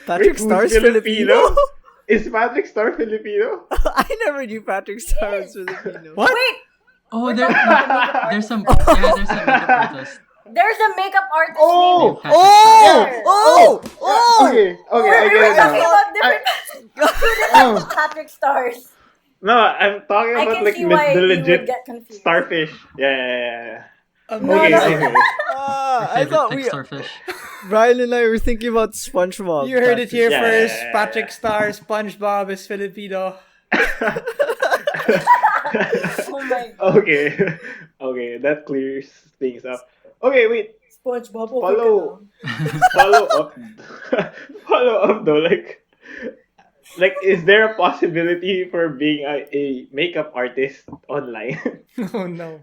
Patrick Wait, who's Star's Filipino. Is Patrick Star Filipino? I never knew Patrick Star was Yes. Filipino. What? Wait, Oh, we're there, talking about the makeup there's some artist, right? there's some makeup artist. There's a makeup artist Oh! named Patrick Oh! Star. Oh! Okay, I We're get it talking now. about different Oh. Patrick Stars. No, I'm talking I about can like see why the you would legit get confused. starfish. Yeah. No, Okay, no. okay. Ah, I Favorite thought thick starfish. Brian and I were thinking about SpongeBob. You heard it here Yeah. first. Patrick Star, SpongeBob is Filipino. Oh my god. Okay. Okay, that clears things up. Okay, wait. SpongeBob, Follow. Follow up. Follow up though. Like, is there a possibility for being a makeup artist online? Oh no.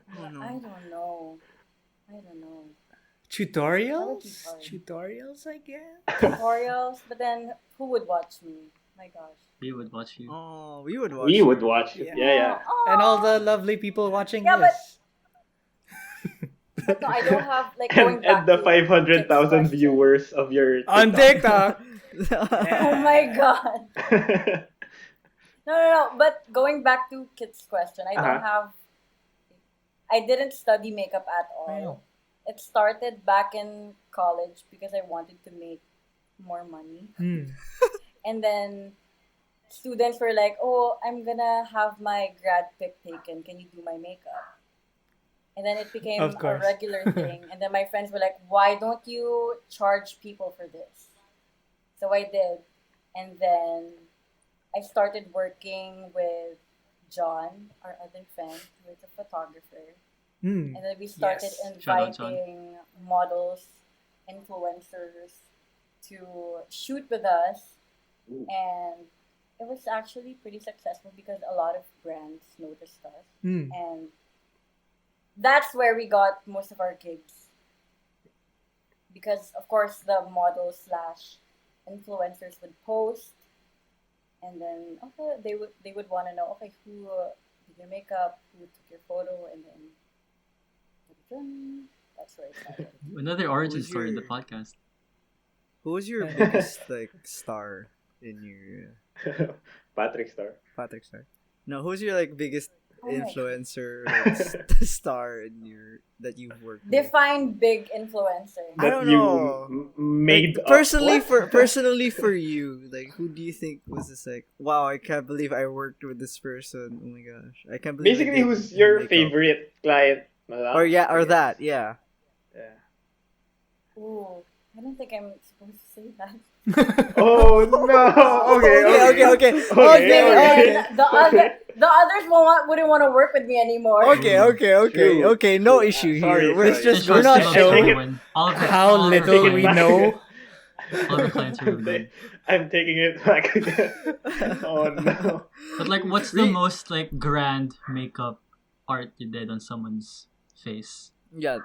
I don't know. Tutorials? That would be hard. Tutorials, I guess. Tutorials, but then who would watch me? My gosh. We would watch you. Oh, we would watch. We you. would watch it. Yeah. Oh, And all the lovely people watching Yeah, but- this. but no, I don't have like going And back the to 500,000 Kit's question. viewers of your On TikTok. Oh my god. No. But going back to Kit's question, I didn't study makeup at all. Wow. It started back in college because I wanted to make more money. And then students were like, oh, I'm gonna have my grad pic taken. Can you do my makeup? And then it became Of a course. regular thing. And then my friends were like, why don't you charge people for this? So I did. And then I started working with John, our other friend, who is a photographer. And then we started Yes. Shout out, John. inviting models influencers to shoot with us, Ooh. and it was actually pretty successful because a lot of brands noticed us, Mm. and that's where we got most of our gigs. Because of course the models slash influencers would post, and then okay, they would want to know, okay, who did your makeup, who took your photo, and then that's where it started. Another origin Who's story in the your- podcast. Who was your biggest like star in your Patrick Star. Patrick Star? No, who's your like biggest Oh my God. influencer star in your that you've worked with? Define big influencer. I That don't you know. made Like, up. personally What? for you, like who do you think was this like? Wow, I can't believe I worked with this person. Oh my gosh, I can't believe. I Basically, did who's your makeup. favorite client? Malang? Or yeah, or I guess. that, yeah. Yeah. Ooh, I don't think I'm supposed to say that. Oh no! Okay. Okay. Okay, and the others wouldn't want to work with me anymore. True. Okay. No True. issue Sorry, here. We're sorry. just We're we're not still showing. everyone. All of the, How all of the little we clients- know. All of the clients are good. I'm taking it back again. Oh no! But like, what's the most like grand makeup art you did on someone's face? Yeah.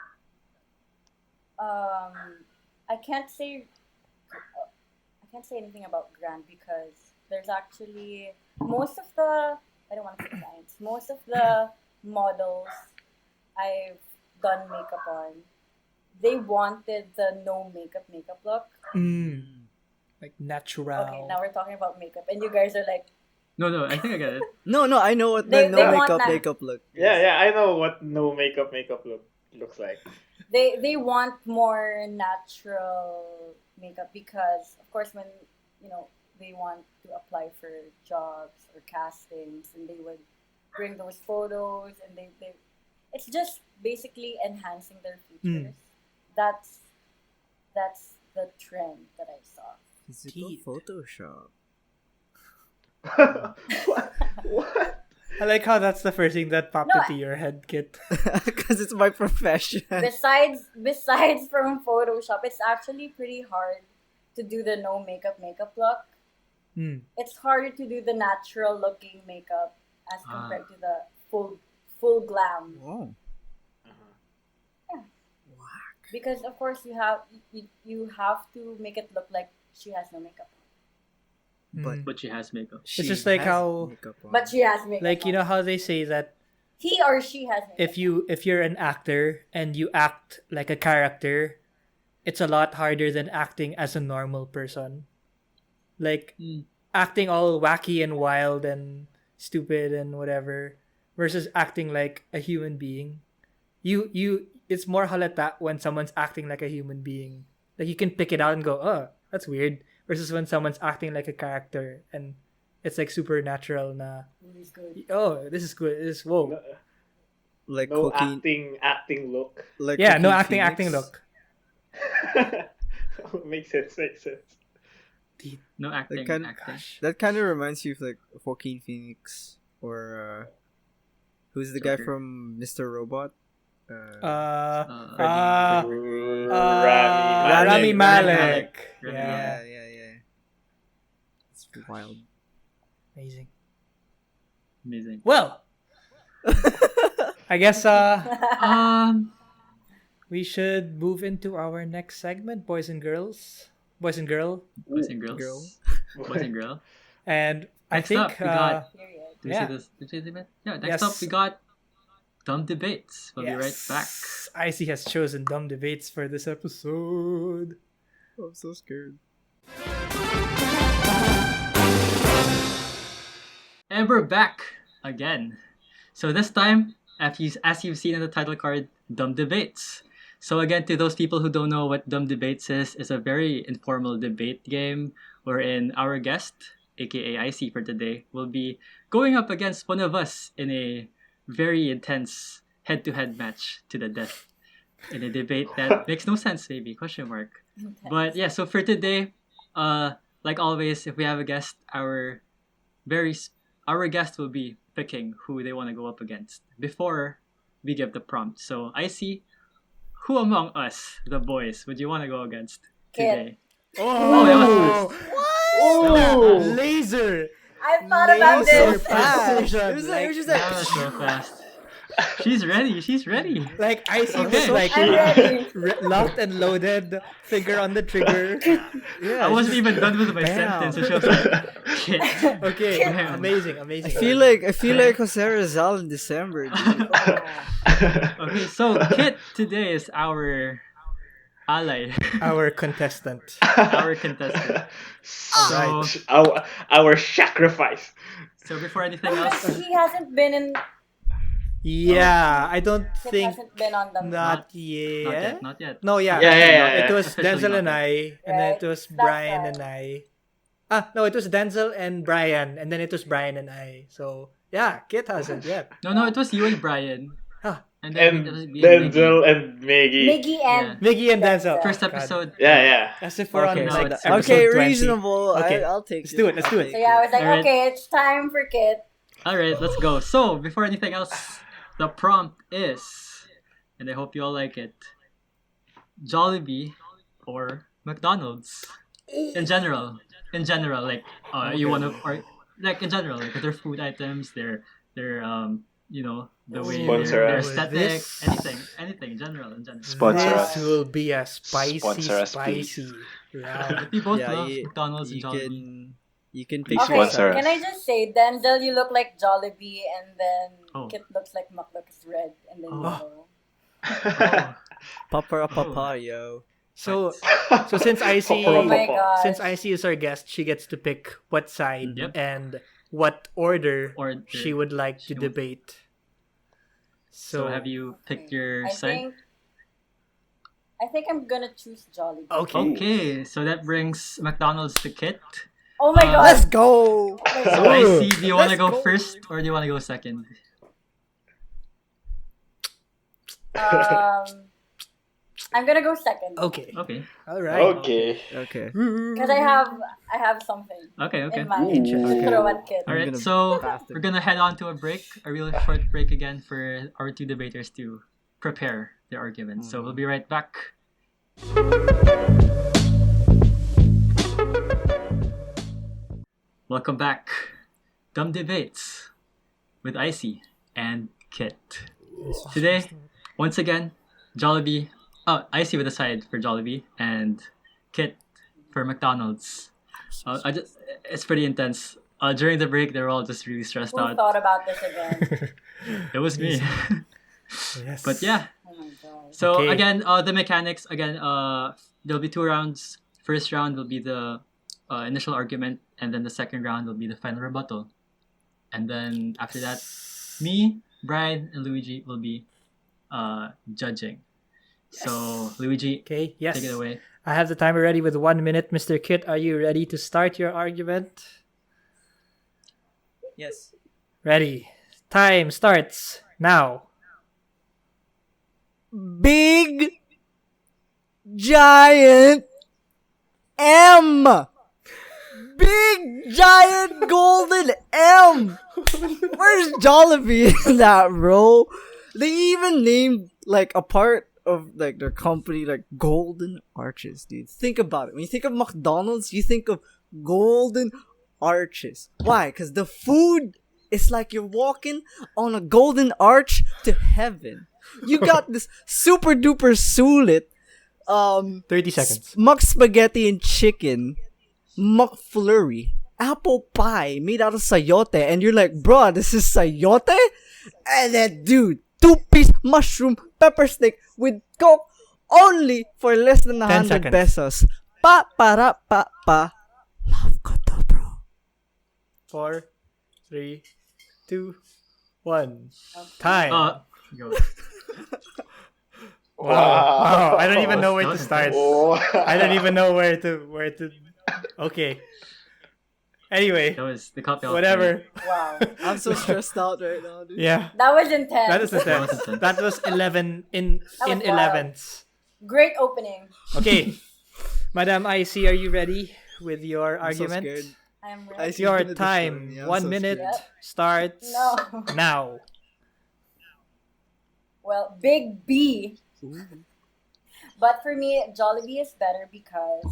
I can't say anything about Grant because there's actually most of the I don't want to say clients. Most of the models I've done makeup on, they wanted the no makeup look. Mm. Like natural. Okay, now we're talking about makeup, and you guys are like, No, I think I get it. No, I know what They- the they no want that. makeup look. is. Yeah. I know what no makeup looks like. they want more natural makeup because of course when they want to apply for jobs or castings, and they would bring those photos, and they it's just basically enhancing their features. That's the trend that I saw. Physical Teeth. Photoshop. What? I like how that's the first thing that popped No, into your head, Kit. Because it's my profession. Besides from Photoshop, it's actually pretty hard to do the no makeup look. Mm. It's harder to do the natural looking makeup as compared to the full glam. Oh. Because of course you have to make it look like she has no makeup But But she has makeup. she just like has how- makeup on. on. But she has makeup Like, you on. know how they say that He or she has makeup if you're an actor and you act like a character, it's a lot harder than acting as a normal person. Like acting all wacky and wild and stupid and whatever versus acting like a human being. You it's more halata when someone's acting like a human being. Like you can pick it out and go, "Oh, that's weird." Versus when someone's acting like a character and it's like supernatural na, on. Who's good. "Oh, this is good. This whoa." like No Joaquin, acting look. like Yeah, no Joaquin acting Phoenix. look. Makes sense. No acting. That kind, acting. that kind of reminds you of like Joaquin Phoenix or who's the guy Joker. from Mr. Robot? Rami Malek. Rami Yeah. Yeah. It's wild. Amazing. Amazing. Well, I guess we should move into our next segment, boys and girls. Boys and girl. Boys and girls. Girl. Boys and girl. And I Next think up, we got- Period. Do we Yeah. say this? Did we say that? Yeah. Next Yes. up, we got dumb debates. We'll be right back. Iscey has chosen dumb debates for this episode. I'm so scared. And we're back again. So this time, as you've seen in the title card, Dumb Debates. So again, to those people who don't know what Dumb Debates is, it's a very informal debate game wherein our guest, aka Iscey for today, will be going up against one of us in a very intense head-to-head match to the death. In a debate that makes no sense, maybe, question mark. But yeah, so for today, like always, if we have a guest, our guest will be picking who they want to go up against before we give the prompt. So I see, who among us, the boys, would you want to go against Kid. today? Oh, that was- Oh! laser. I thought about Laser this. precision. It was just That was so fast. She's ready. She's ready. Like I see Okay. this like I'm ready. locked and loaded, finger on the trigger. yeah. I wasn't even done with my Bam. sentence, so she was like, "Kid." Okay, Damn. amazing. I feel like Jose Rizal in December. Dude. Okay, so Kit today is our ally, our contestant. our contestant. So, our sacrifice. so before anything else, He hasn't been in. Yeah, I don't Kid think hasn't been on the. not not yet. yet, not yet. No, yeah. Yeah. It was Officially Denzel not and yet. I, and then Right. it was That's Brian right. and I. No, it was Denzel and Brian, and then it was Brian and I. So yeah, Kit hasn't yet. No, it was you and Brian, Huh. and then And it was me and Miggy. Denzel and Maggie. Miggy and. Miggy and Denzel. First God. episode. Yeah. As if we're Okay, on now like it's- episode Okay, 20. reasonable. Okay. I'll take Let's do it, let's do it. So yeah, I was like, Alright. okay, it's time for Kid. All right, let's go. So before anything else, the prompt is, and I hope you all like it, Jollibee or McDonald's in general. Like you want to, or like in general, like their food items, their you know, the way Sponsor their us. aesthetic, This- anything in general. Sponsor This us. will be a spicy, Sponsor us, please. spicy round. But we both Yeah, love you- McDonald's and You Jollibee. can Please pick Okay, sponsor us. can I just say, Denzel, you look like Jollibee, and then Oh. Kit looks like McDuck is red, and then Oh. yellow. Oh, Papa Papa, yo. So since Iscey, Oh my gosh. since Iscey is our guest, she gets to pick what side Yep. and what order Order she would like to she would- debate. so have you picked your I side? think I'm gonna choose Jollibee. Okay. Okay, so that brings McDonald's to Kit. Oh my god. Let's go. So I see. Do you want to Let's go go. first or do you want to go second? I'm gonna go second. Okay. Okay. All right. Okay. Okay. Because I have something Okay. in mind Interesting. to throw at Kit. All right. gonna So pass it. we're gonna head on to a break, a real short break again for our two debaters to prepare their arguments. So we'll be right back. Welcome back. Dumb debates with Icy and Kit. Today, once again, Jollibee. Oh, Icy with a side for Jollibee and Kit for McDonald's. It's pretty intense. During the break, they were all just really stressed Who out. thought about this again? It was me. Yes. But yeah. Oh my god. So Okay. again, the mechanics again. There'll be 2 rounds. First round will be the initial argument, and then the second round will be the final rebuttal. And then after that, me, Brian, and Luigi will be judging. So Luigi, Okay. Yes. take it away. I have the timer ready with 1 minute. Mr. Kit, are you ready to start your argument? Yes. Ready. Time starts now. Big giant M. Big giant golden M. Where's Jollibee in that, bro? They even named like a part of like their company like Golden Arches, dude. Think about it. When you think of McDonald's, you think of Golden Arches. Why? Because the food is like you're walking on a golden arch to heaven. You got this super duper sulit 30 seconds. Muck spaghetti and chicken, McFlurry, apple pie made out of sayote, and you're like, bro, this is sayote? And then, dude, 2-piece mushroom pepper steak with Coke only for less than 10 100 seconds. pesos. Pa para pa pa. Love ko to, bro. 4, 3, 2, 1. Time. Go. Wow. I don't even know where That to was start. Oh. I don't even know where to. Okay. Anyway, That was the copy. whatever. Wow. I'm so stressed out right now, dude. Yeah. That was intense. That is was intense. intense. That was 11 in That was 11s. Great opening. Okay. Madam IC, are you ready with your I'm so argument? scared. I'm I ready. see. Your You're gonna destroy time, me. I'm 1 so minute, scared. starts No. now. Well, Big B But for me, Jollibee is better because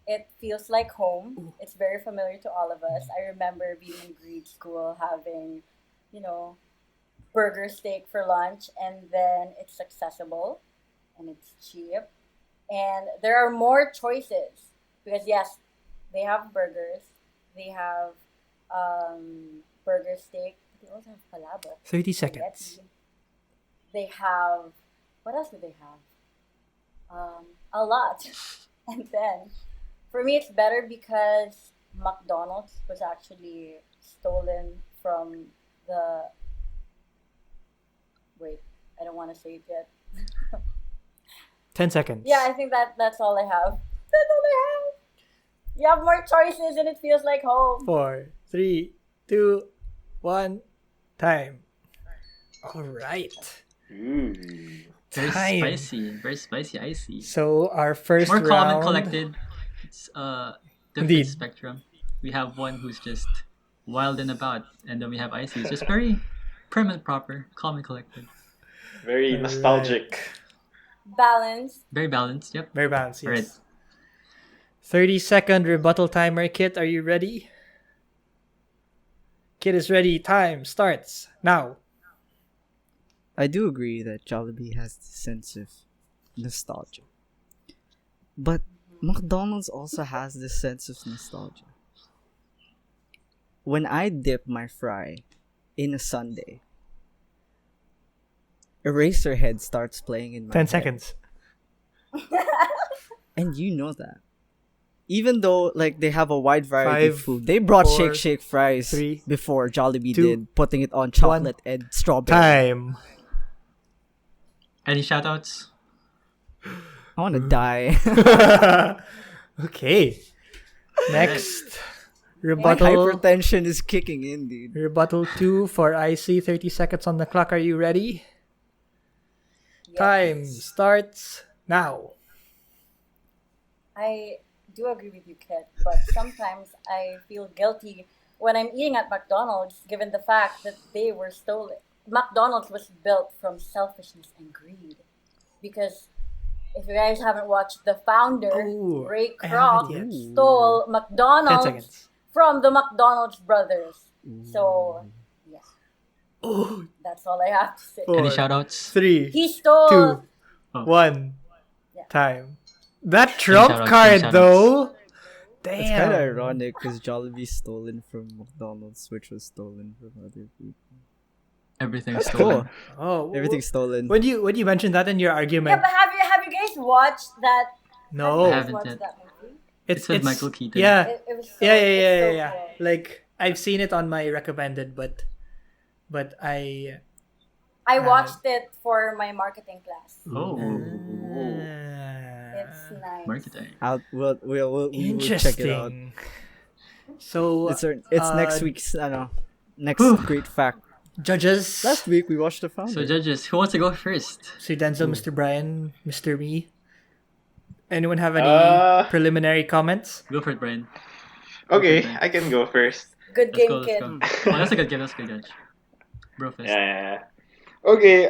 it feels like home. It's very familiar to all of us. I remember being in grade school having, you know, burger steak for lunch, and then it's accessible and it's cheap. And there are more choices because, yes, they have burgers, they have burger steak, they also have palabok, 30 spaghetti. seconds. They have, what else do they have? A lot. And then, for me, it's better because McDonald's was actually stolen from the. Wait, I don't want to say it yet. 10 seconds. Yeah, I think that's all I have. That's all I have. You have more choices and it feels like home. 4, 3, 2, 1. Time. All right. Very Time. spicy. Very spicy, icy. So our first More round. calm and collected. It's different Indeed. spectrum. We have one who's just wild and about, and then we have icy. It's just very prim and proper, calm and collected. Very nostalgic. Balance. Very balanced. Yep. Very balanced. Yes. Right. 30-second rebuttal timer. Kit, are you ready? Kit is ready. Time starts now. I do agree that Jollibee has the sense of nostalgia. But McDonald's also has this sense of nostalgia. When I dip my fry in a sundae, Eraserhead starts playing in my 10 head. seconds. And you know that. Even though like they have a wide variety of 5, food, they brought 4, Shake Shake fries 3, before Jollibee 2, did, putting it on chocolate and strawberry. Time. Any shoutouts? I want to die. Okay. Next. My Rebuttal. hypertension is kicking in, dude. Rebuttal 2 for IC. 30 seconds on the clock. Are you ready? Yes. Time starts now. I do agree with you, Kit, but sometimes I feel guilty when I'm eating at McDonald's given the fact that they were stolen. McDonald's was built from selfishness and greed. Because if you guys haven't watched, the founder, Oh, Ray I Kroc, haven't yet. stole 10 McDonald's seconds. from the McDonald's brothers. So, yeah, Oh, that's all I have to say. Four. Any shoutouts? 3, He stole. 2, Oh. 1. Yeah. Time. That trump shoutouts, card, shoutouts. though. It's Damn. kind of ironic because Jollibee's stolen from McDonald's, which was stolen from other people. Everything's That's stolen. cool. Oh, Everything's stolen. When you mentioned that in your Yeah, argument, but have you guys watched that? no, Have you Haven't guys watched yet. that movie? It's with Michael Keaton. Yeah, It was so, yeah. it's so cool. Like I've seen it on my recommended, but I. I watched it for my marketing class. Oh, It's nice. marketing. We will check it out. Interesting. So It's next week's next Whew. great fact. judges, Last week we watched the founder. So judges, who wants to go first? Sir Denzel, Mr. Brian, Mr. Me. Anyone have any preliminary comments? Go for it, Brian. Okay, I can go first. Good Let's game, go. kid. Let's go. Oh, that's a good game. That's a good judge. Bro first. Yeah. Okay,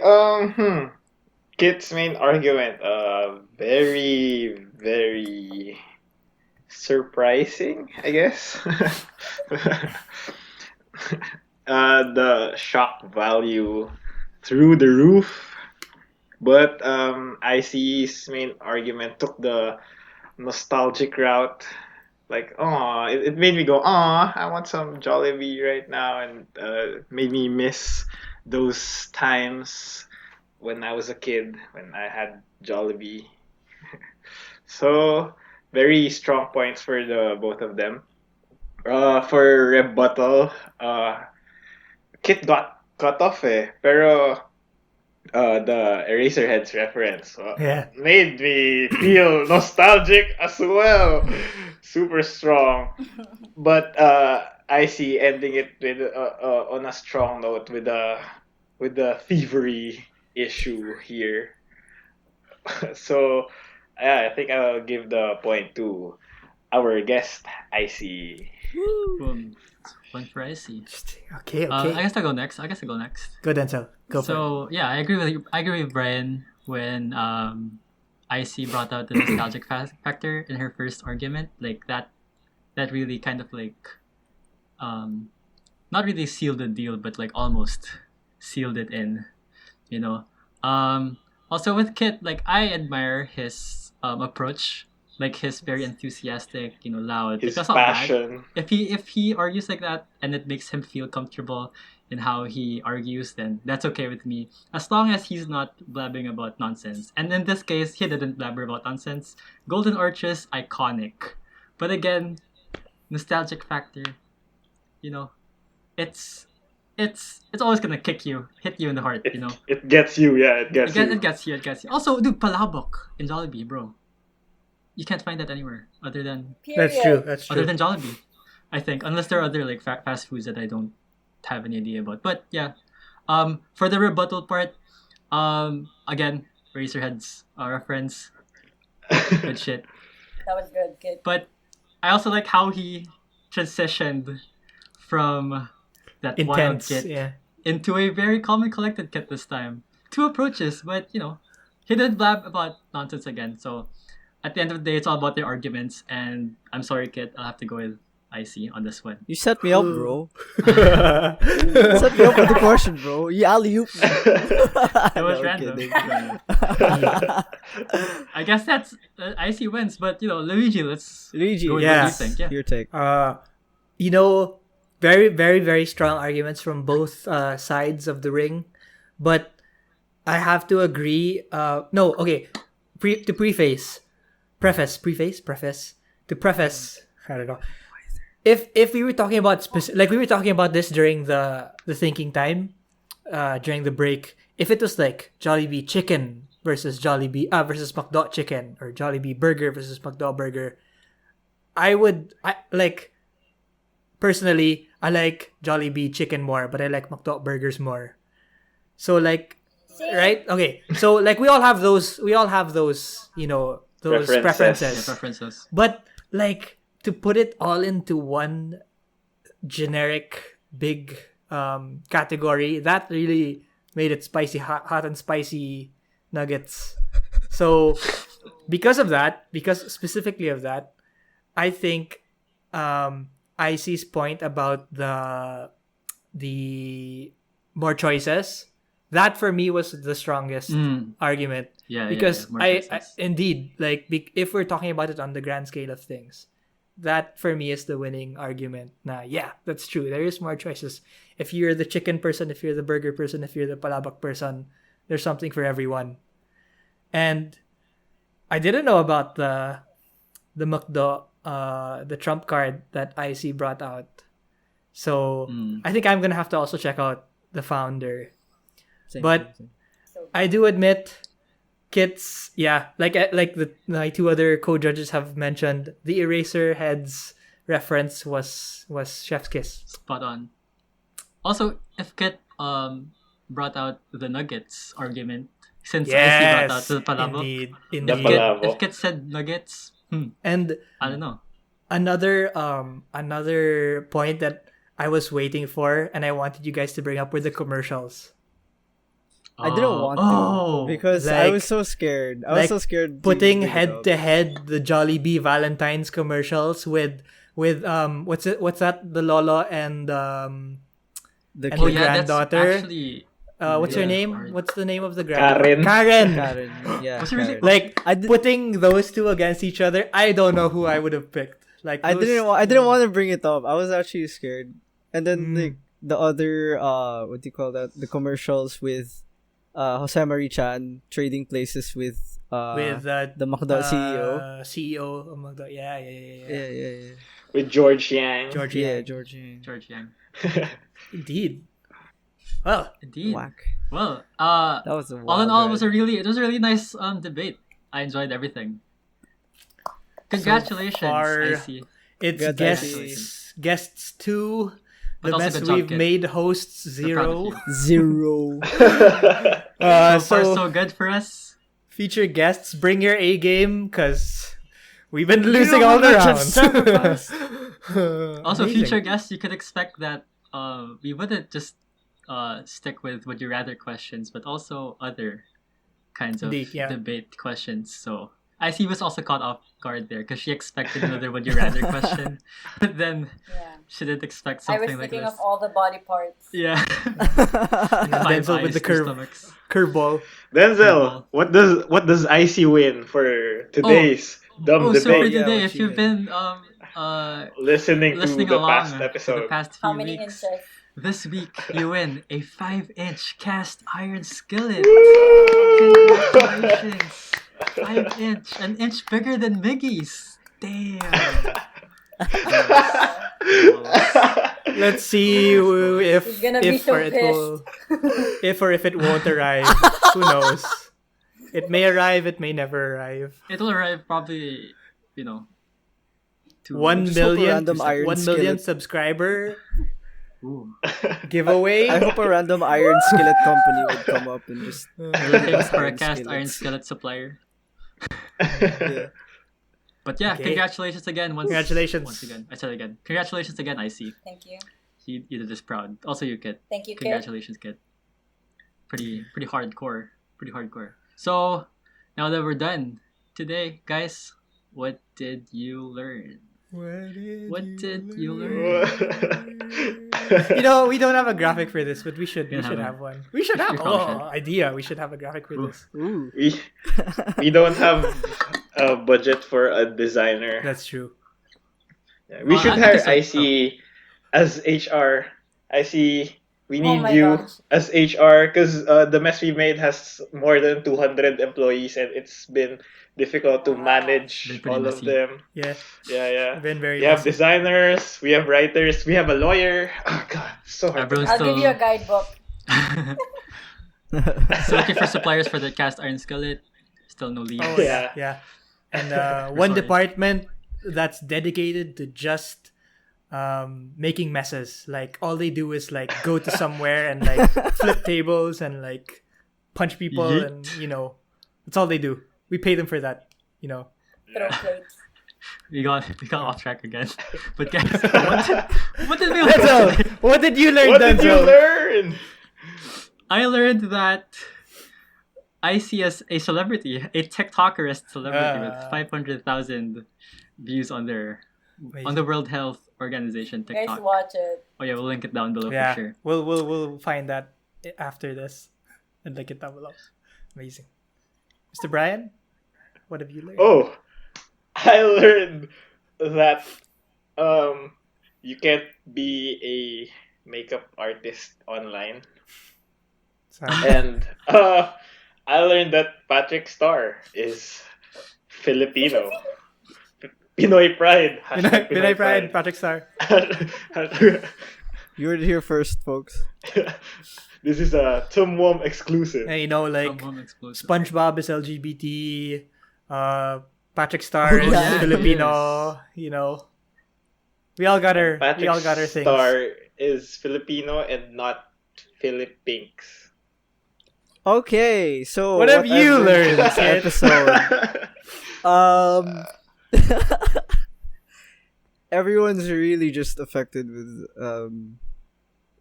Kit's main argument, very, very surprising, I guess. The shock value through the roof. But IC's main argument took the nostalgic route. Like, it made me go, I want some Jollibee right now, and made me miss those times when I was a kid, when I had Jollibee. So, very strong points for the both of them. For rebuttal, Kit got cut off pero the Eraserheads reference Yeah. made me feel nostalgic as well. Super strong. But I see ending it with on a strong note with the thievery issue here. So I think I'll give the point to our guest, IC. Boom. One for icy. Interesting. Okay. I guess I'll go next. Go Denzel. Go for it. So yeah, I agree with you. I agree with Brian when Iscey brought out the nostalgic factor in her first argument, like that really kind of like not really sealed the deal, but like almost sealed it in, you know. Also with Kit, like I admire his approach, like his very enthusiastic, loud. His That's not bad. passion. If he argues like that and it makes him feel comfortable in how he argues, then that's okay with me, as long as he's not blabbing about nonsense. And in this case, he didn't blabber about nonsense. Golden Arches, iconic, but again, nostalgic factor. It's always gonna hit you in the heart. It gets you, yeah, it gets you. It gets you. Also, dude, palabok in Jollibee, bro. You can't find that anywhere other than That's true. That's other true. than Jollibee, I think, unless there are other like fast foods that I don't have any idea about. But yeah, for the rebuttal part, again, Razorheads reference, good shit. That was good. But I also like how he transitioned from that wild Intense. kid Yeah. into a very calm and collected kid this time. Two approaches, but he didn't blab about nonsense again. So at the end of the day, it's all about their arguments. And I'm sorry, kid, I'll have to go with Iscey on this one. You set me up, bro. Set me up with the question, bro. You alley-oop. It was random. I guess that's Iscey wins, but Luigi, let's Luigi, go with Yeah. what you think. Yeah. Your take. Very, very, very strong arguments from both sides of the ring, but I have to agree. No, okay. To preface, I don't know. If we were talking about like we were talking about this during the thinking time, during the break. If it was like Jollibee chicken versus Jollibee versus McDo chicken, or Jollibee burger versus McDo burger, I like. Personally, I like Jollibee chicken more, but I like McDo burgers more. So like, Same. right? Okay. So like we all have those, those Preferences. preferences. Preferences. But like to put it all into one generic big category, that really made it spicy, hot and spicy nuggets. So because specifically of that, I think Iscey's point about the more choices, that for me was the strongest argument. Yeah, Because more I choices. indeed, like, if we're talking about it on the grand scale of things, that for me is the winning argument. Yeah, that's true. There is more choices. If you're the chicken person, if you're the burger person, if you're the palabok person, there's something for everyone. And I didn't know about the McDo, the trump card that Iscey brought out. So I think I'm gonna have to also check out the founder. But So I do admit, Kit's, like my two other co-judges have mentioned, the eraser heads reference was Chef's Kiss. Spot on. Also, if Kit brought out the nuggets argument, since Iscey brought out the palabok, indeed. The palabok. if Kit said nuggets, And I don't know. another point that I was waiting for and I wanted you guys to bring up were the commercials. I didn't want to because I was so scared. I was so scared. Putting head to head the Jollibee Valentine's commercials with what's that, the Lolo and the and Oh the yeah, granddaughter. that's actually. What's her Yeah. name? What's the name of the Karen. Karen. Karen. Yeah. Was it really- Karen. Like I did- putting those two against each other, I don't know who I would have picked. Like I those- didn't want to bring it up. I was actually scared. And then like the other what do you call that? The commercials with Jose Marie-chan trading places with the McDo CEO. CEO of McDo. Yeah. Yeah. With George Yang. George Yeah, Yang. George. George Yang. Indeed. Well, Indeed. Whack. Well, That was a all in wild all, ride. it was a really nice debate. I enjoyed everything. Congratulations, far, Iscey. it's Congratulations. guests 2. But The also best good job, we've kid. made hosts We're proud of 0. you. 0. So far, So so good for us. future guests, bring your A game because we've been losing all the rounds. Also, Amazing. future guests, you could expect that we wouldn't just stick with would you rather questions, but also other kinds of Indeed, yeah. debate questions. So Icy was also caught off guard there because she expected another would you rather question, but then Yeah. she didn't expect I was something like thinking this. of all the body parts. Yeah. Five Denzel with eyes, the two stomachs. curveball. Denzel, what does Icy win for today's dumb Oh, so for debate? yeah, today, what if you you've mean? been Listening to listening the along past to the episode. past How few many weeks, inches? this week you win a 5-inch cast iron skillet. Woo! Congratulations! 5-inch, an inch bigger than Miggy's. Damn. Let's see He's gonna be so if or if it won't arrive. Who knows? It may arrive, it may never arrive. It'll arrive probably, to 1 Just hope a million, random iron 1 million skillet. subscriber Ooh. giveaway. I hope a random iron skillet company would come up and just. You're looking for a Iron cast skillets. iron skillet supplier. Yeah. But yeah, Okay. Congratulations again. Congratulations. Once again. I said it again. Congratulations again, Icy. Thank you. You did this proud. Also, you, Kit. Thank you, kid. Congratulations, Kit. Pretty hardcore. Pretty hardcore. So, now that we're done today, guys, what did you learn? What did you learn? We don't have a graphic for this, but we should You don't have have one. We should have. We probably should. Idea. We should have a graphic for Ooh. this. Ooh. we don't have a budget for a designer. That's true. Yeah, we Well, should I hire think it's IC as HR. IC, we Oh need my you gosh. as HR because the mess we made has more than 200 employees and it's been difficult to manage Been pretty all of messy. them. Yeah. Yeah. Been very We have messy. designers, we have writers, we have a lawyer. Oh god, so hard. Everyone's I'll still give you a guidebook. still looking for suppliers for the cast iron skillet. Still no leads. Oh Yeah. yeah. And one sorry. department that's dedicated to just making messes. Like all they do is like go to somewhere and like flip tables and like punch people Yeet. and that's all they do. We pay them for that. Throw plates. We got off track again. But guys, what did we learn Denzel, today? what did you learn, What did you Denzel? learn? I learned that I see as a celebrity, a TikTokerist celebrity with 500,000 views on the World Health Organization Guys, TikTok. watch it. Oh yeah, we'll link it down below Yeah, for sure. we'll find that after this and link it down below. Amazing, Mr. Brian. What have you learned? Oh, I learned that you can't be a makeup artist online. Sorry. And I learned that Patrick Star is Filipino. Pinoy pride. Hashtag Pinoy Pride, Patrick Star. You heard it here first, folks. This is a Tumwom exclusive. And like Someone explosive. SpongeBob is LGBT. Patrick Star is yeah. Filipino. We all got our Patrick things. Star is Filipino and not Philippines. Okay, so What have you I've learned, this kid? episode? Everyone's really just affected with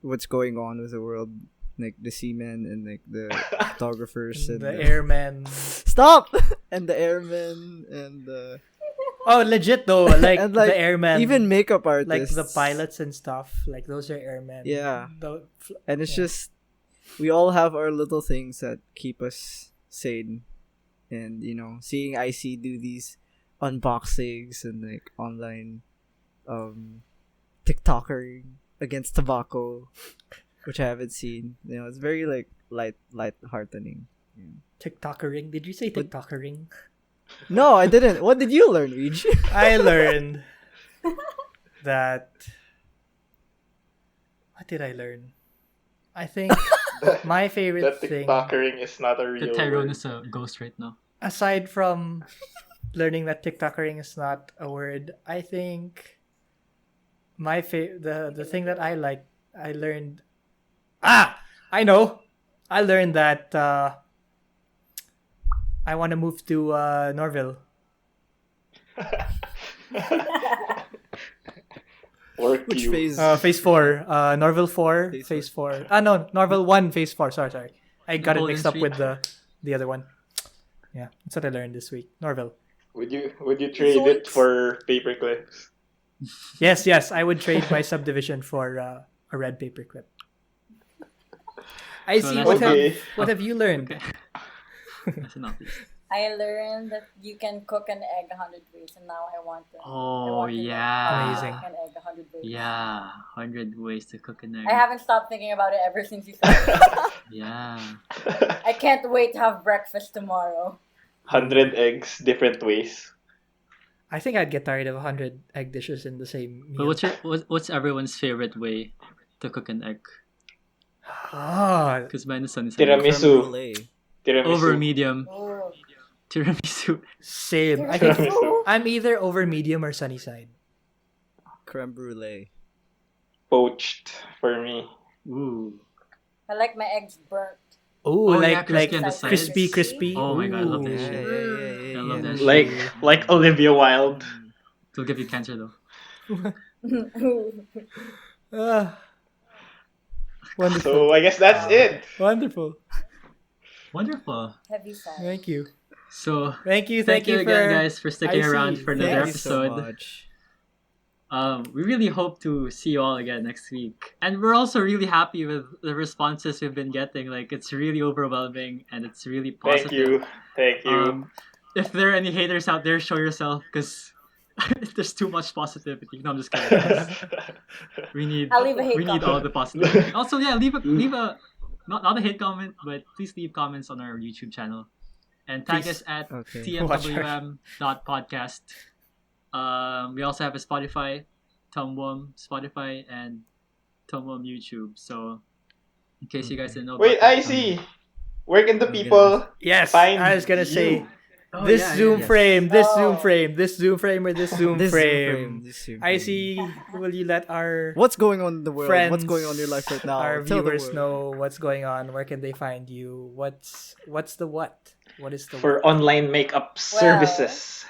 what's going on with the world, like the seamen and like the photographers and The airmen. stop and the airmen and Oh, legit though. Like, and like the airmen. even makeup like artists, the pilots and stuff. Like those are airmen. Yeah. and it's yeah. just we all have our little things that keep us sane, and seeing IC do these unboxings and like online TikToker against tobacco, which I haven't seen. It's very like light heartening. TikTokering. Did you say But- TikTokering? No, I didn't. What did you learn, Rich? I learned that. What did I learn? I think my favorite That thing, TikTokering is not a The real Tyrone word. is a ghost right now. aside from learning that TikTokering is not a word, I think the thing that I learned. I know. I learned that I want to move to Norville. Work Which you. phase? Phase 4. Norville 4. Phase Phase 4. No. Norville 1, Phase 4. Sorry. I got it Golden mixed up Street. with the other one. Yeah, that's what I learned this week. Norville. Would you trade it for paper clips? Yes, I would trade my subdivision for a red paperclip. I So see. that's What have you learned? Okay. That's enough. I learned that you can cook an egg 100 ways, and now I want to. Oh yeah. Amazing. Cook an egg 100 ways. Yeah, 100 ways to cook an egg. I haven't stopped thinking about it ever since you said it. Yeah. I can't wait to have breakfast tomorrow. 100 eggs, different ways. I think I'd get tired of 100 egg dishes in the same meal. But what's everyone's favorite way to cook an egg? Ah, Because mine is sunny side. Creme Tiramisu. brulee. Tiramisu. Over medium. Ooh. Tiramisu. same. I think Tiramisu. I'm either over medium or sunny side. Creme brulee. Poached for me. Ooh. I like my eggs burnt. Ooh, Oh, yeah, like crispy on the sides. crispy. Oh my God, I love that Ooh. shit. I love that shit. Like Olivia Wilde. It'll give you cancer though. Ah, wonderful. So I guess that's it. Wonderful. Wonderful. Heavy side. Thank you. So Thank you again, for guys, for sticking Iscey. around for another Thank you so episode. much. We really hope to see you all again next week. And we're also really happy with the responses we've been getting. Like, it's really overwhelming and it's really positive. Thank you. If there are any haters out there, show yourself because there's too much positivity. No, I'm just kidding. We need I'll leave a hate we need comment. all the positivity. Also, yeah, leave a not a hate comment, but please leave comments on our YouTube channel. And tag Please. us at Okay. tmwm.podcast. We also have a Spotify, Spotify, and Tumwum YouTube. So, in case you guys didn't know, Wait, about I that, see. Where can the Oh, people Yes, find I was gonna say you? Oh, this yeah, zoom yeah. frame, this Oh. zoom frame, this zoom frame, or this zoom This frame. Zoom I frame. see. Will you let our What's going on in the world? friends, What's going on in your life right now? our Tell the viewers world. know what's going on? Where can they find you? What's the what? What is the For what? online makeup services?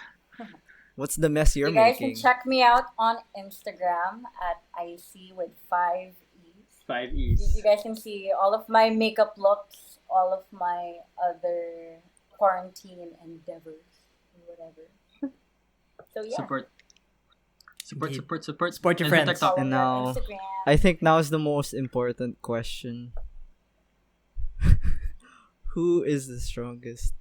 What's the mess you're You guys making? can check me out on Instagram at Iscey with 5 E's. 5 You E's. guys can see all of my makeup looks, all of my other quarantine endeavors, and whatever. So yeah, Support. Indeed. Support. Support your And for friends. TikTok. follow And me on now, Instagram. I think now is the most important question. Who is the strongest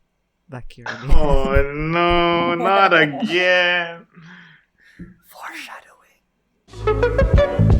backyard? Oh no, not again. Foreshadowing.